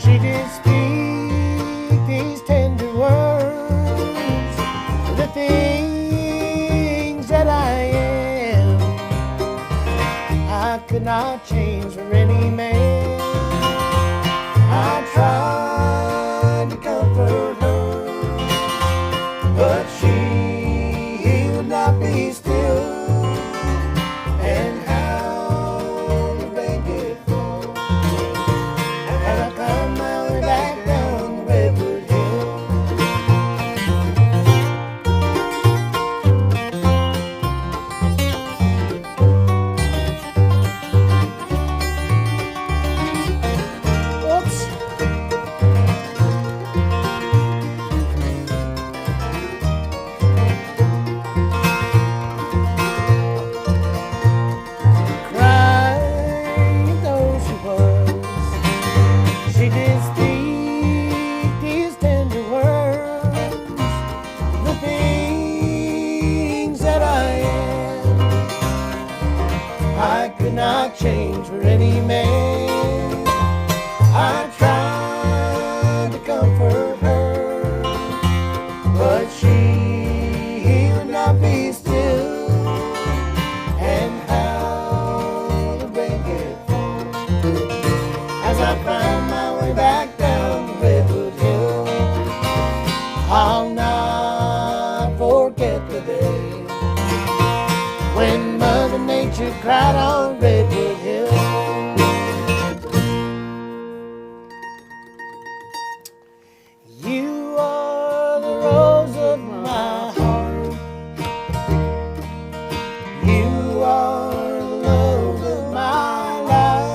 she did speak these tender words. The things that I am, I could not change for any man. I tried to comfort her, but she would not be still. And how the rain did fall as I climbed my way back down the redwood hill. I found my way back down Redwood Hill. I'll not forget the day when Mother Nature cried on Redwood Hill. You are the rose of my heart. You are the love of my life.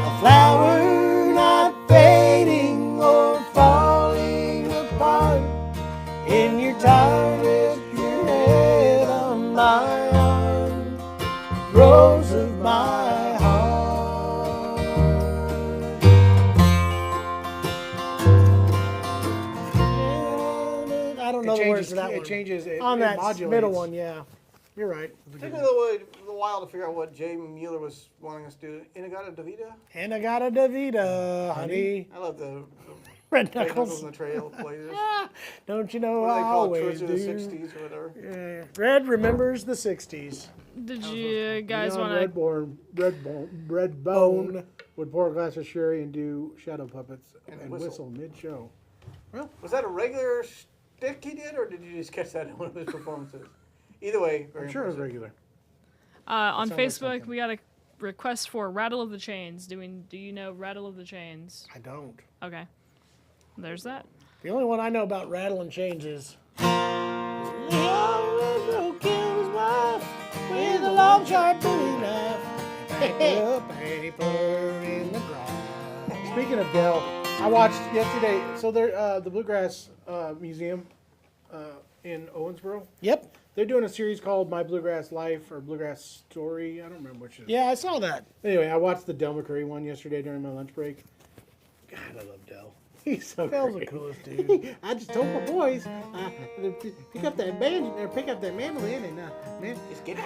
A flower not fading or falling apart. In your time, rest your head on my arm. Rose of my heart. I don't know the words to that one. It changes. On it that modulates. middle one, yeah. You're right. It took me a little while to figure out what Jay Mueller was wanting us to do. Inagata Davida? And I got a Davida, honey. I love the Red Red Knuckles Knuckles. and the Trail plays. Don't you know What do they I call it? always Towards the do. 60s or whatever. Yeah. Red remembers the 60s. Did you guys Leon want to? Redbone would pour a glass of sherry and do shadow puppets and whistle. whistle mid-show. Was that a regular shtick he did, or did you just catch that in one of his performances? Either way, very I'm sure it was impressive. regular. On sounds like Facebook, something. we got a request for Rattle of the Chains. Do you know Rattle of the Chains? I don't. Okay, there's that. The only one I know about Rattle and Chains is he always will kill his wife with a long sharp Bowie knife. Pick her up and he put her in the ground. Speaking of Dell, I watched yesterday. So they're the Bluegrass Museum in Owensboro. Yep. They're doing a series called My Bluegrass Life or Bluegrass Story. I don't remember which it is. Yeah, I saw that. Anyway, I watched the Del McCurry one yesterday during my lunch break. God, I love Del. He's so Dell's the great. coolest dude. I just told my boys to pick up that band or pick up that mandolin and man, Just get it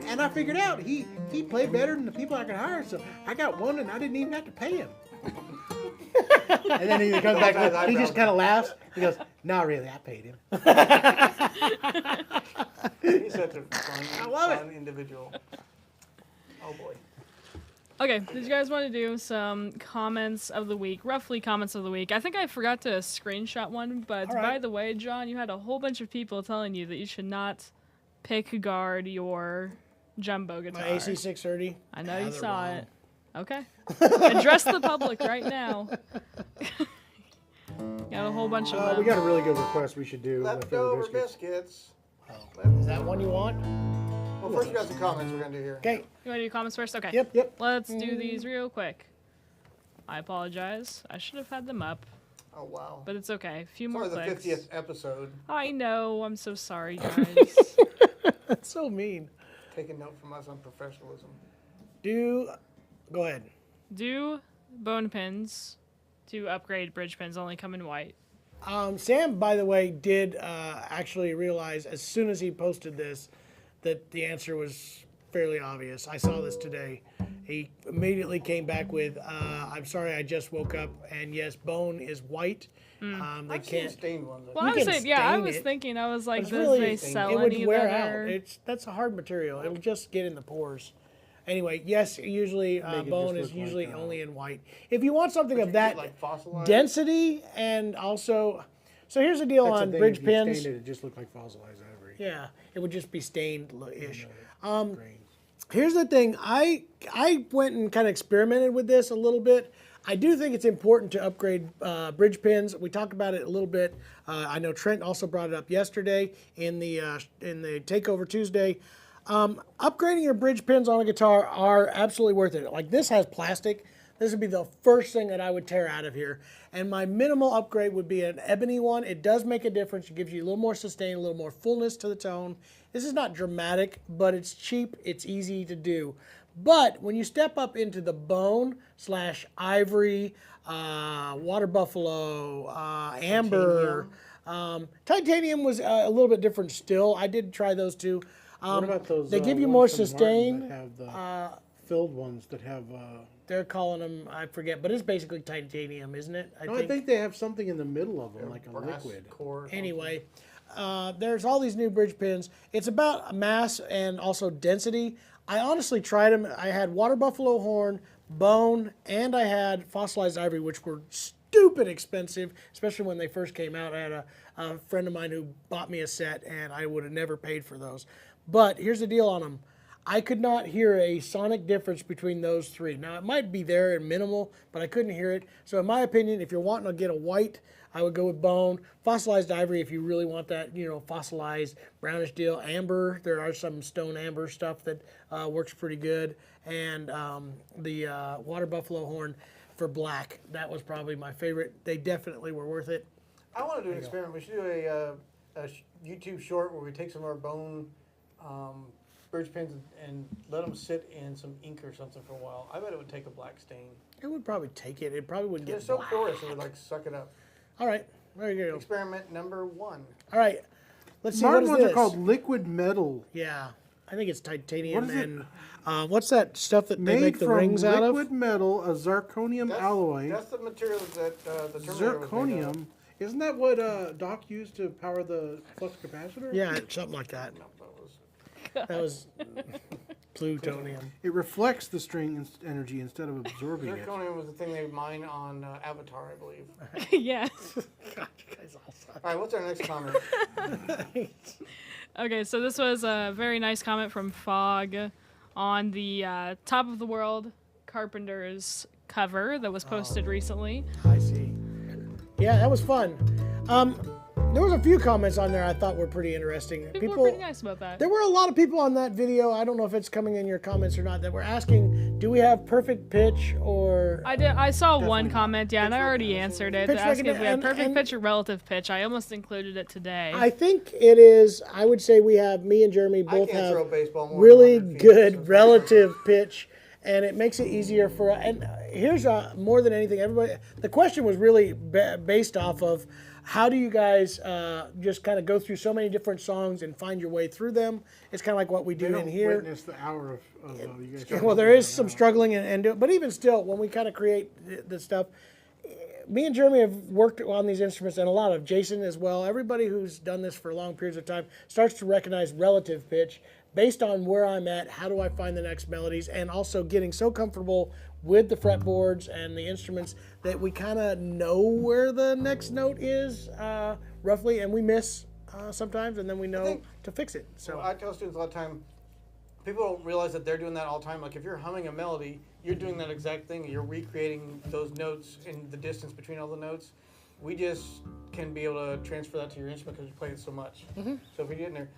and I figured out he played better than the people I could hire, so I got one and I didn't even have to pay him. And then he comes back, he just kind of laughs. He goes, "Not really, I paid him." He's such a fun, love it. fun individual. Oh boy. Okay, did you guys want to do some comments of the week? Roughly comments of the week. I think I forgot to screenshot one, but All right. by the way, John, you had a whole bunch of people telling you that you should not pick guard your jumbo guitar. My AC 630. I know Yeah, you they're saw wrong. it. Okay. Address the public right now. Got a whole bunch of them. We got a really good request we should do. Leftover biscuits. Is that one you want? Well, first we got some comments we're gonna do here. Okay. You want to do comments first? Okay. Yep. Let's do these real quick. I apologize. I should have had them up, Oh wow. but it's okay. A few It's more only the clicks. 50th episode. I know. I'm so sorry, guys. That's so mean. Taking note from us on professionalism. Go ahead. Do bone pins to upgrade bridge pins only come in white? Sam, by the way, did actually realize as soon as he posted this that the answer was fairly obvious. I saw this today. He immediately came back with, I'm sorry, I just woke up, and yes, bone is white. They I've seen can't. stained ones. Well, You I was can saying, yeah, I stain was it, thinking, I was like, It's does really, they sell it would any wear that are... out. That's a hard material. It'll just get in the pores. Anyway, yes, usually it bone just is look usually like, only in white. If you want something of You that get, like, fossilized. density and also, so here's the deal That's on the thing, bridge if you stained pins. it just looked like fossilized ivory. Yeah, it would just be stained-ish. Grains. Here's the thing. I went and kind of experimented with this a little bit. I do think it's important to upgrade bridge pins. We talked about it a little bit. I know Trent also brought it up yesterday in the Takeover Tuesday. Upgrading your bridge pins on a guitar are absolutely worth it. Like this has plastic. This would be the first thing that I would tear out of here. And my minimal upgrade would be an ebony one. It does make a difference. It gives you a little more sustain, a little more fullness to the tone. This is not dramatic, but it's cheap. It's easy to do. But when you step up into the bone / ivory, water buffalo, amber, titanium was a little bit different still. I did try those too. What about those? They give you ones more from Martin sustain. That have the filled ones that have. They're calling them, I forget, but it's basically titanium, isn't it? I think they have something in the middle of them, like a Brass liquid. core or something. Anyway, there's all these new bridge pins. It's about mass and also density. I honestly tried them. I had water buffalo horn, bone, and I had fossilized ivory, which were stupid expensive, especially when they first came out. I had a friend of mine who bought me a set, and I would have never paid for those. But here's the deal on them. I could not hear a sonic difference between those three. Now, it might be there and minimal, but I couldn't hear it. So in my opinion, if you're wanting to get a white, I would go with bone. Fossilized ivory, if you really want that, fossilized brownish deal. Amber, there are some stone amber stuff that works pretty good. And the water buffalo horn for black, that was probably my favorite. They definitely were worth it. I want to do an experiment. We should do a YouTube short where we take some of our bone birch pins and let them sit in some ink or something for a while. I bet it would take a black stain. It would probably take it. It probably wouldn't get It's so black. porous it would like suck it up. All right, there you go. Experiment number 1. All right, let's see. Modern What is ones this? are called liquid metal. Yeah, I think it's titanium. What is it? And what's that stuff that they Made make the from rings out of? liquid metal, a zirconium alloy. That's the material that the Terminator was made of. Zirconium. Isn't that what Doc used to power the flux capacitor? Yeah, something like that. No, that was- That was plutonium. It reflects the string energy instead of absorbing it. Zirconium was the thing they mine on Avatar, I believe. Yeah. All right, what's our next comment? Okay, so this was a very nice comment from Fog on the Top of the World Carpenters cover that was posted recently. I see. Yeah, that was fun. There was a few comments on there I thought were pretty interesting. People were pretty nice about that. There were a lot of people on that video. I don't know if it's coming in your comments or not that were asking, do we have perfect pitch or? I saw one Definitely not. comment, yeah, and I already answered it. Pitch Asking if we had recognition, perfect and- pitch or relative pitch. I almost included it today. I think it is. I would say we have me and Jeremy I both can't have throw a baseball more really than 100 feet, good so it's relative pitch, and it makes it easier for. And here's more than anything, everybody. The question was really based off of how do you guys just kind of go through so many different songs and find your way through them. It's kind of like what we They do don't in here. witness the hour of you guys. Well, there is some struggling but even still, when we kind of create the stuff, me and Jeremy have worked on these instruments, and a lot of Jason as well. Everybody who's done this for long periods of time starts to recognize relative pitch based on where I'm at. How do I find the next melodies, and also getting so comfortable with the fretboards and the instruments that we kind of know where the next note is roughly, and we miss sometimes, and then we know to fix it. So I tell students all the time, people don't realize that they're doing that all the time. Like if you're humming a melody, you're doing that exact thing. You're recreating those notes in the distance between all the notes. We just can be able to transfer that to your instrument because you play it so much. So if you get in there,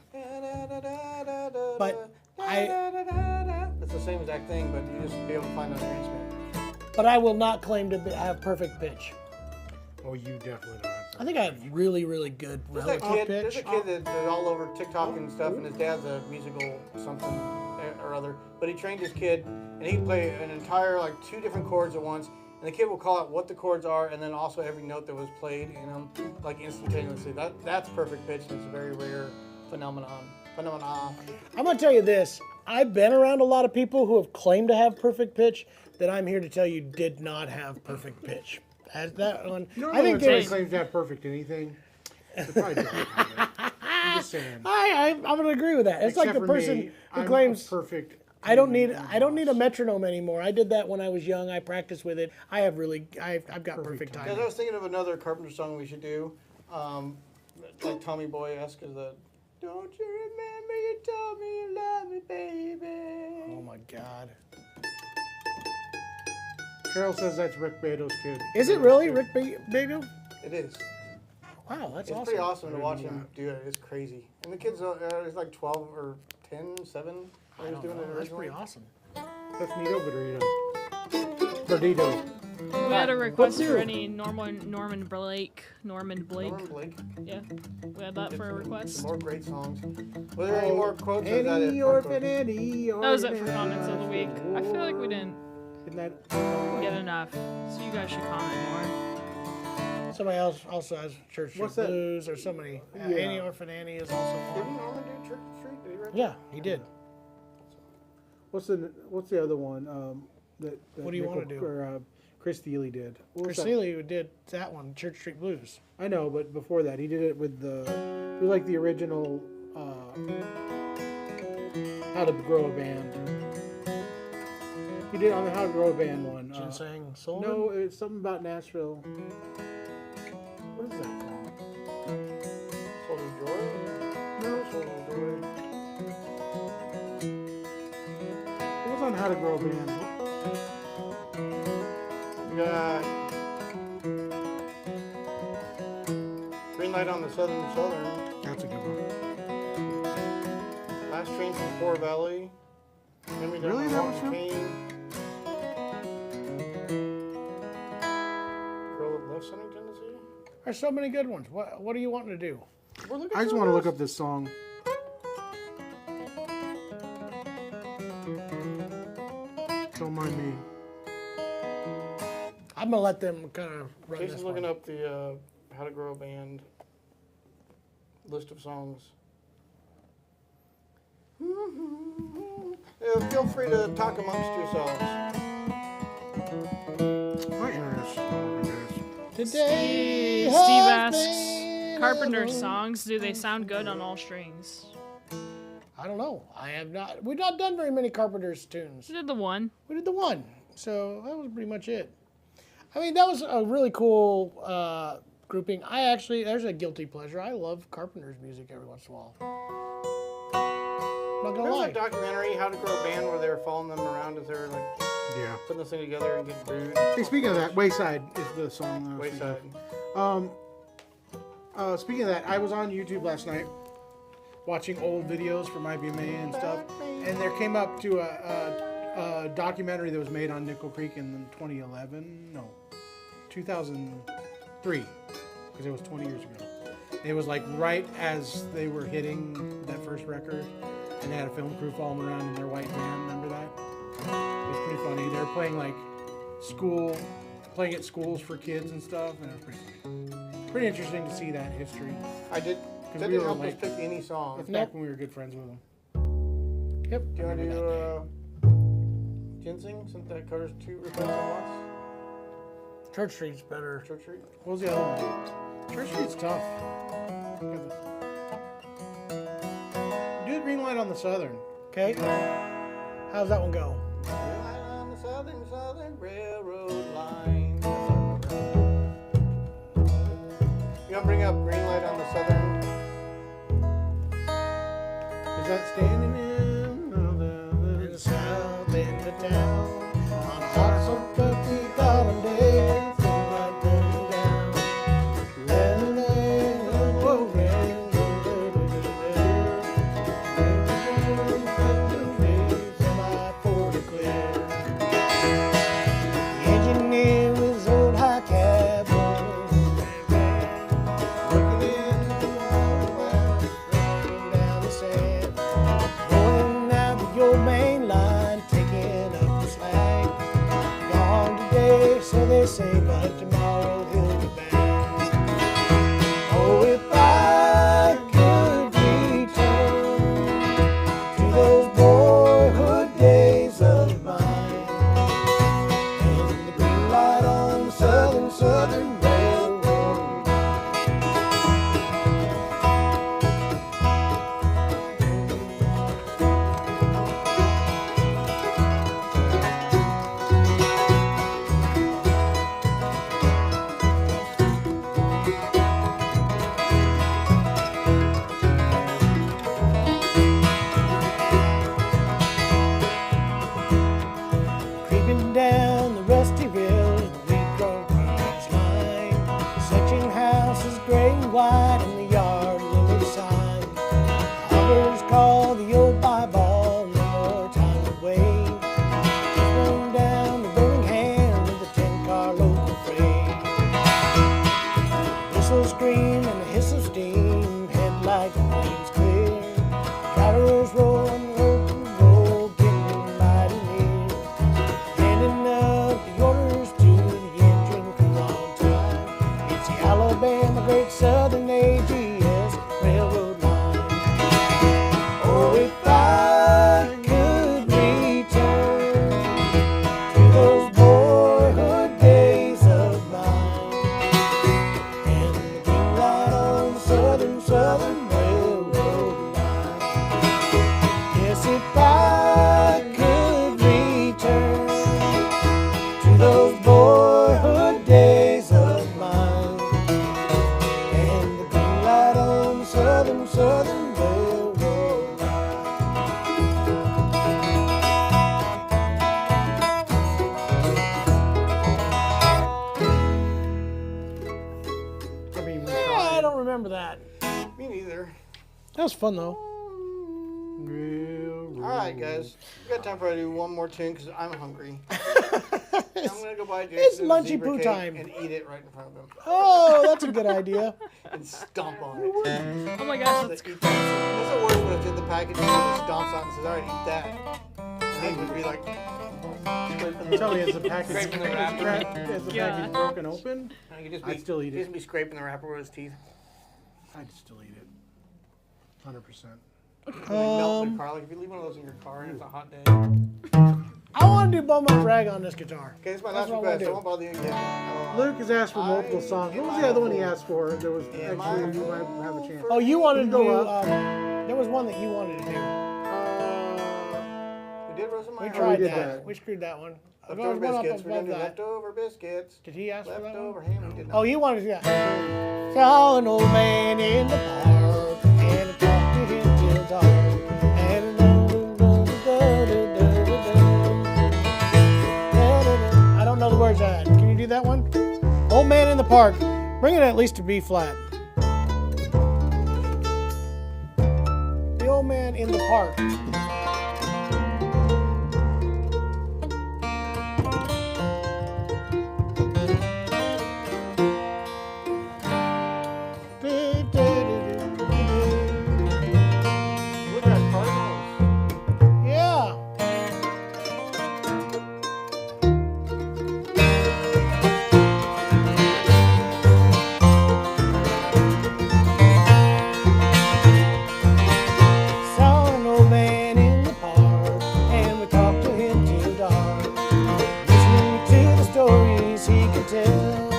But it's the same exact thing, but you just be able to find it on your instrument. But I will not claim to have perfect pitch. Oh, you definitely don't. I think I have really, really good There's relative there's a pitch. kid that's all over TikTok and stuff, and his dad's a musical something or other. But he trained his kid, and he can play an entire, like, 2 different chords at once. And the kid will call out what the chords are, and then also every note that was played in them, like, instantaneously. That's perfect pitch, and it's a very rare phenomenon. I'm going to tell you this. I've been around a lot of people who have claimed to have perfect pitch that I'm here to tell you did not have perfect pitch. As that one, You don't I know think when somebody there's. claims to have perfect anything. They probably don't have it. I'm just saying. I'm going to agree with that. It's Except like the for person me, who I'm claims a perfect. I don't need a metronome anymore. I did that when I was young. I practiced with it. I've got perfect Because timing. I was thinking of another Carpenter song we should do, like Tommy Boy-esque, is the "Don't you remember you told me you love me, baby." Oh my God. Carol says that's Rick Beto's kid. Is it really Rick Bagel? It is. Wow, that's It's awesome. pretty awesome to I watch didn't know him do it. It's crazy. And the kid's he's like 12 or 10, 7. When he was doing it That's originally. pretty awesome. That's Nito Perdido. Perdido. We had a request What's for new? any Norman Blake. Norman Blake. Yeah, we had that for a request. Some more great songs. Were there any more quotes? Or is that Any it? orphan, any orphan. That was it for comments of the week. I feel like we didn't Isn't that? get enough, so you guys should comment more. Somebody else also has Church Street What's that? Blues or somebody. Yeah. Annie Orphan Annie is also Didn't one. Norman do Church Street? Did he write Yeah, he did. What's the other one? That What do you wanna do? Or, Chris Thiele did. What was Chris that? Seeley did that one, Church Street Blues. I know, but before that, he did it with it was like the original How to Grow a Band. He did on the How to Grow a Band one. Ginseng Soul? No, it's something about Nashville. What is that called? Soldier Joy? No, Soldier Joy. it was on How to Grow a Band. We got Green Light on the Southern. That's a good one. Last Train from Poor Valley. Henry Really? That was him? Kane. Girl that left Sunny Tennessee. There's so many good ones. What do you want to do? We're looking I just for want to look this. up this song. Don't mind me. I'm gonna let them kind of run Jason's this looking one. up the How to Grow a Band list of songs. Feel free to talk amongst yourselves. My internet's not working, guys. Today, Steve has asks, been Carpenter a- songs, do they sound good on all strings? I don't know. I have not. We've not done very many Carpenter's tunes. She did the one. We did the one, so that was pretty much it. I mean, that was a really cool grouping. There's a guilty pleasure. I love Carpenter's music every once in a while. Not gonna There's lie. a documentary, How to Grow a Band, where they were following them around as they were like Yeah. putting this thing together and getting booed. Hey, speaking of that, Wayside is the song. I was Wayside. thinking. Speaking of that, I was on YouTube last night watching old videos from IBMA and stuff, and there came up to a documentary that was made on Nickel Creek in 2003, because it was 20 years ago. It was like right as they were hitting that first record, and they had a film crew following them around in their white van. Remember that? It was pretty funny. They were playing like playing at schools for kids and stuff, and it was pretty funny. Pretty interesting to see that history. I did. we That didn't were help us like- pick any song. That's Do back when we were good friends with them. Yep. you want to do Ginseng, since that covers 2 requests at once? Church Street's better. Church Street? What was the other one? Church Street's tough. Do Green Light on the Southern. Okay. How's that one go? Green light on the Southern Railroad line. You want to bring up Green Light on the Southern? Is that standing in In the south end of town, on a hot Kentucky autumn day, things like burning down. Semi-40 clear. The engineer with his old high cab on, working in the west, raining down the sand. Going out to your main line, taking up the slack. Gone today, so they say, but tomorrow he'll be back. Oh, if I could return to those boyhood days of mine, and the green light on the Southern Railroad. those boyhood days of mine. And the green light on the southern railroad line. I mean, we I tried. don't remember that. Me neither. That was fun though. All right, guys. We got time for to do one more tune because I'm hungry. I'm gonna go buy It's Jason a lunchy zebra poo cake time. and eat it right in front of him Oh, that's a good idea. and stomp on it. Oh my gosh, that's Eat that. That's the worst when it's in the package and he stomps on it and says, "All right, eat that." And he would be like, Tell me, is the package, Scraping the wrapper. is the Yeah. package broken open? He'd just I'd still eat it. He'd just be scraping the wrapper with his teeth. I'd still eat it. 100%. Melted car. Like if you leave one of those in your car and it's a hot day. I want to do Bum Up Rag on this guitar. Okay, it's my That's last what I wanna request. I do. won't bother you again. Luke has asked for multiple songs. What was the other one he asked for? There was Am actually, I you might have a chance. Oh, you wanted to You go do, up. there was one that you wanted to do. We did Rosa We Meyer. tried did that. that. We screwed that one. There Leftover was one up biscuits. We're gonna above do that. leftover biscuits. Did he ask for that Leftover one? ham. We did not. Oh, you wanted to do that. Saw an old man in the park, and I talked to him till dark. And I don't know the words of that. Can you do that one? Old man in the park. Bring it at least to B flat. The old man in the park. Bluegrass Cardinals. Yeah. Saw an old man in the park, and we talked to him till dark. Listening to the stories he could tell.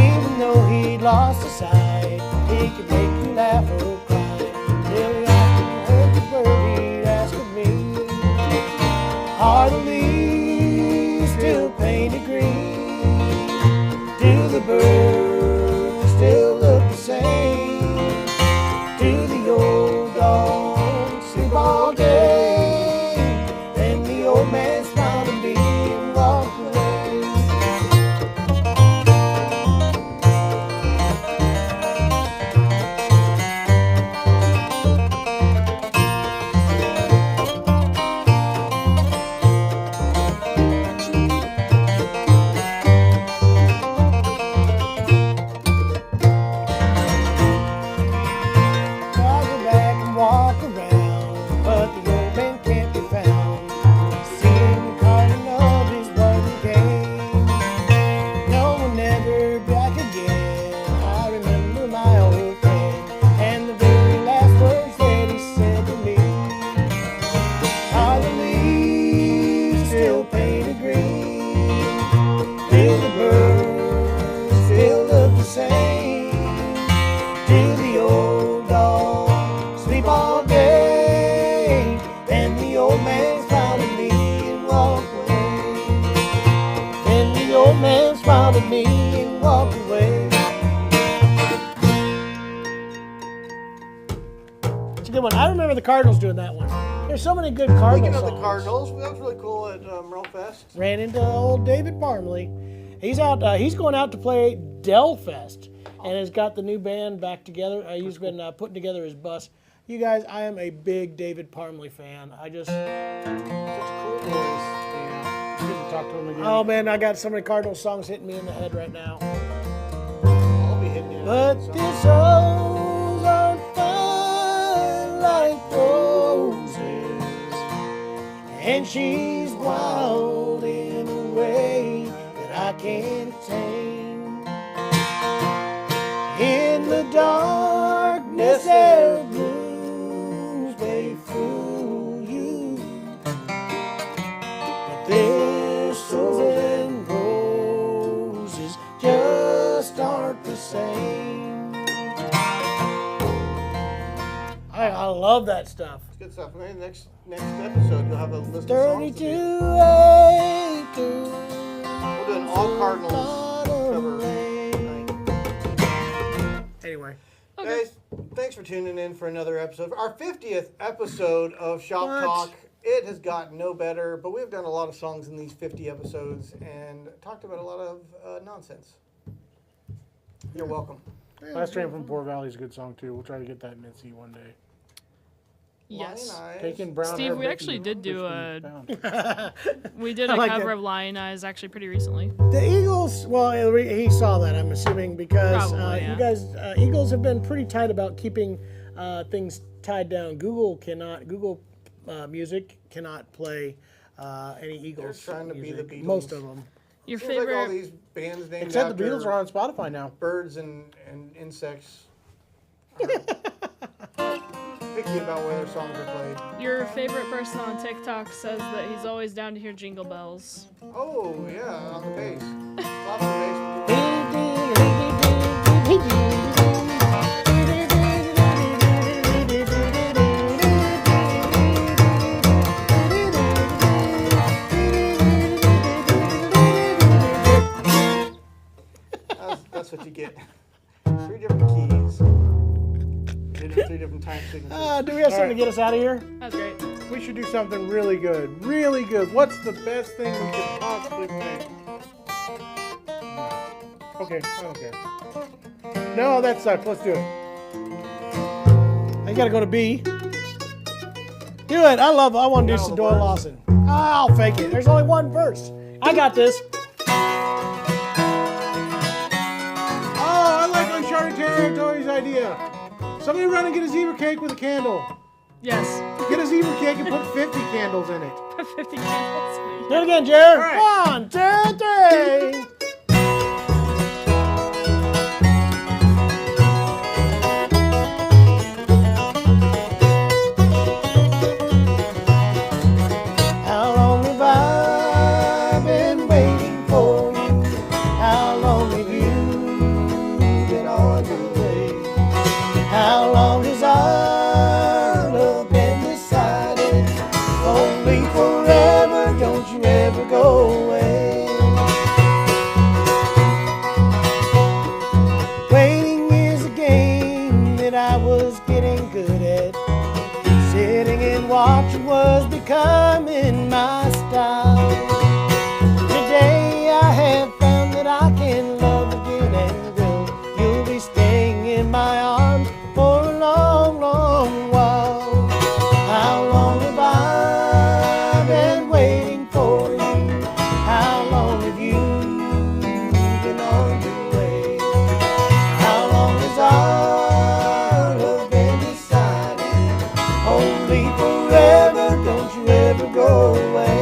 Even though he'd lost his sight, he could make you laugh or cry. Till he often heard the word he'd ask of me. Are the leaves still painted green? Do the birds still look the same? Do the old dogs sleep all day? Then the old man smiled at me and walked away. I go back and walk around, but the old man can't be found. Seeing the calling of his wedding game. No one ever back again. I remember my old friend and the very last words that he said to me. Are the leaves still painted green? Do the birds still look the same? Do the old dogs sleep all day? Then the old man smiled at me and walked away. Then the old man smiled at me and walked away. It's a good one. I remember the Cardinals doing that one. There's so many good Cardinal Speaking of songs. the Cardinals, that was really cool at Merle Fest. Ran into old David Parmley. He's out. He's going out to play Dell Fest, and has got the new band back together. He's been putting together his bus. You guys, I am a big David Parmley fan. I just, Such a cool voice. Yeah. Didn't talk to him again. oh man, I got so many Cardinal songs hitting me in the head right now. I'll be hitting you. But these souls are fine like roses, and she's wild in a way that I can't tame. In the darkness, their blues may fool you, but thistles and roses just aren't the same. I love that stuff. It's good stuff. Maybe next episode you'll have a list of songs. 32 acres all Cardinals cover night. Anyway. Guys, thanks for tuning in for another episode. Our 50th episode of Shoppe-Talk. It has gotten no better, but we've done a lot of songs in these 50 episodes and talked about a lot of nonsense. You're welcome. Last Train from Poor Valley is a good song, too. We'll try to get that in Mitzi one day. Yes. Lion Eyes. Taking brown Steve, hair, we making actually the did do Christmas a- pound. We did I a like cover it. of Lion Eyes actually pretty recently. The Eagles, well, he saw that, I'm assuming, because Probably, yeah. you guys, Eagles have been pretty tight about keeping things tied down. Google Music cannot play any Eagles They're trying to be music. the Beatles. Most of them. Your Seems like all favorite? these bands named Except the after Beatles are on Spotify now. birds and insects. Picky about where their songs are played. Your favorite person on TikTok says that he's always down to hear Jingle Bells. Oh, yeah, on the bass. Lots of bass. That's what you get. 3 different keys. Did it 3 different time signatures. Do we have something to get us out of here? That's great. We should do something really good. Really good. What's the best thing we could possibly play? Okay, I don't care. No, that sucks. Let's do it. I gotta go to B. Do it. I want to do Got all some the Doyle words? Lawson. I'll fake it. There's only one verse. I got this. Oh, I like Uncharted Territory's idea. Somebody run and get a zebra cake with a candle. Yes. Get a zebra cake and put 50 candles in it. 50 candles. Do it again, Jared. All right. 1, 2, 3. How long have I been waiting for you? How long have you been on your way? How long has our love been decided? Only forever, don't you ever go away. Waiting is a game that I was getting good at. Sitting and watching was becoming my style. Today I have found that I can love again and will. You'll be staying in my arms for a long, long while. How long have I been waiting for you? How long have you been on your way? How long has our love been decided? Only forever, don't you ever go away.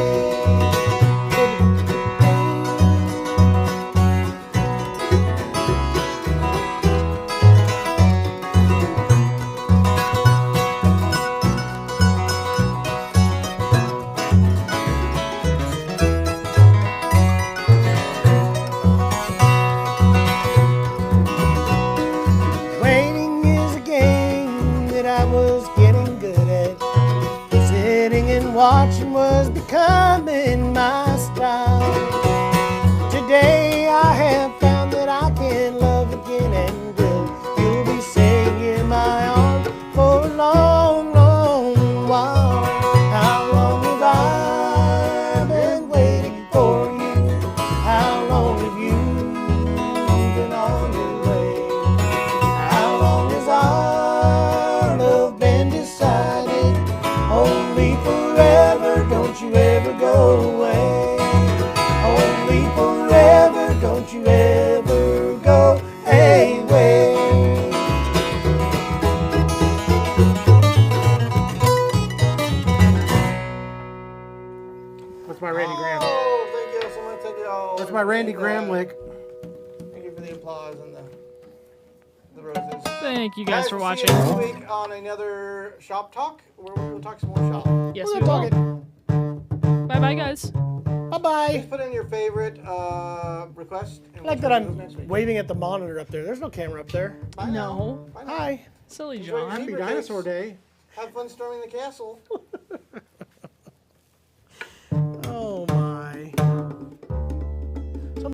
Waiting is a game that I was getting good at. Sitting and watching was becoming my style. Today I have found that I can love again and will. You'll be staying in my arms for a long, long while. How long have I been waiting for you? How long have you been on your way? How long has our love been decided? Only forever, don't you ever go away. Only forever, don't you ever go away. That's my Randy Graham. Oh, thank you so much. Thank you. Oh, That's my Randy and, Graham lick. Thank you for the applause and the roses. Thank you guys for we'll watching. See you next week on another Shoppe-Talk, where we'll talk some more shop. Yes, We're we gonna will. Bye bye, guys. Bye-bye. Please put in your favorite request. And I like we'll that do those next I'm week. waving at the monitor up there. There's no camera up there. Bye now. No. Bye now. Hi. Silly Enjoy your John. Happy zebra Dinosaur cakes. Day. Have fun storming the castle.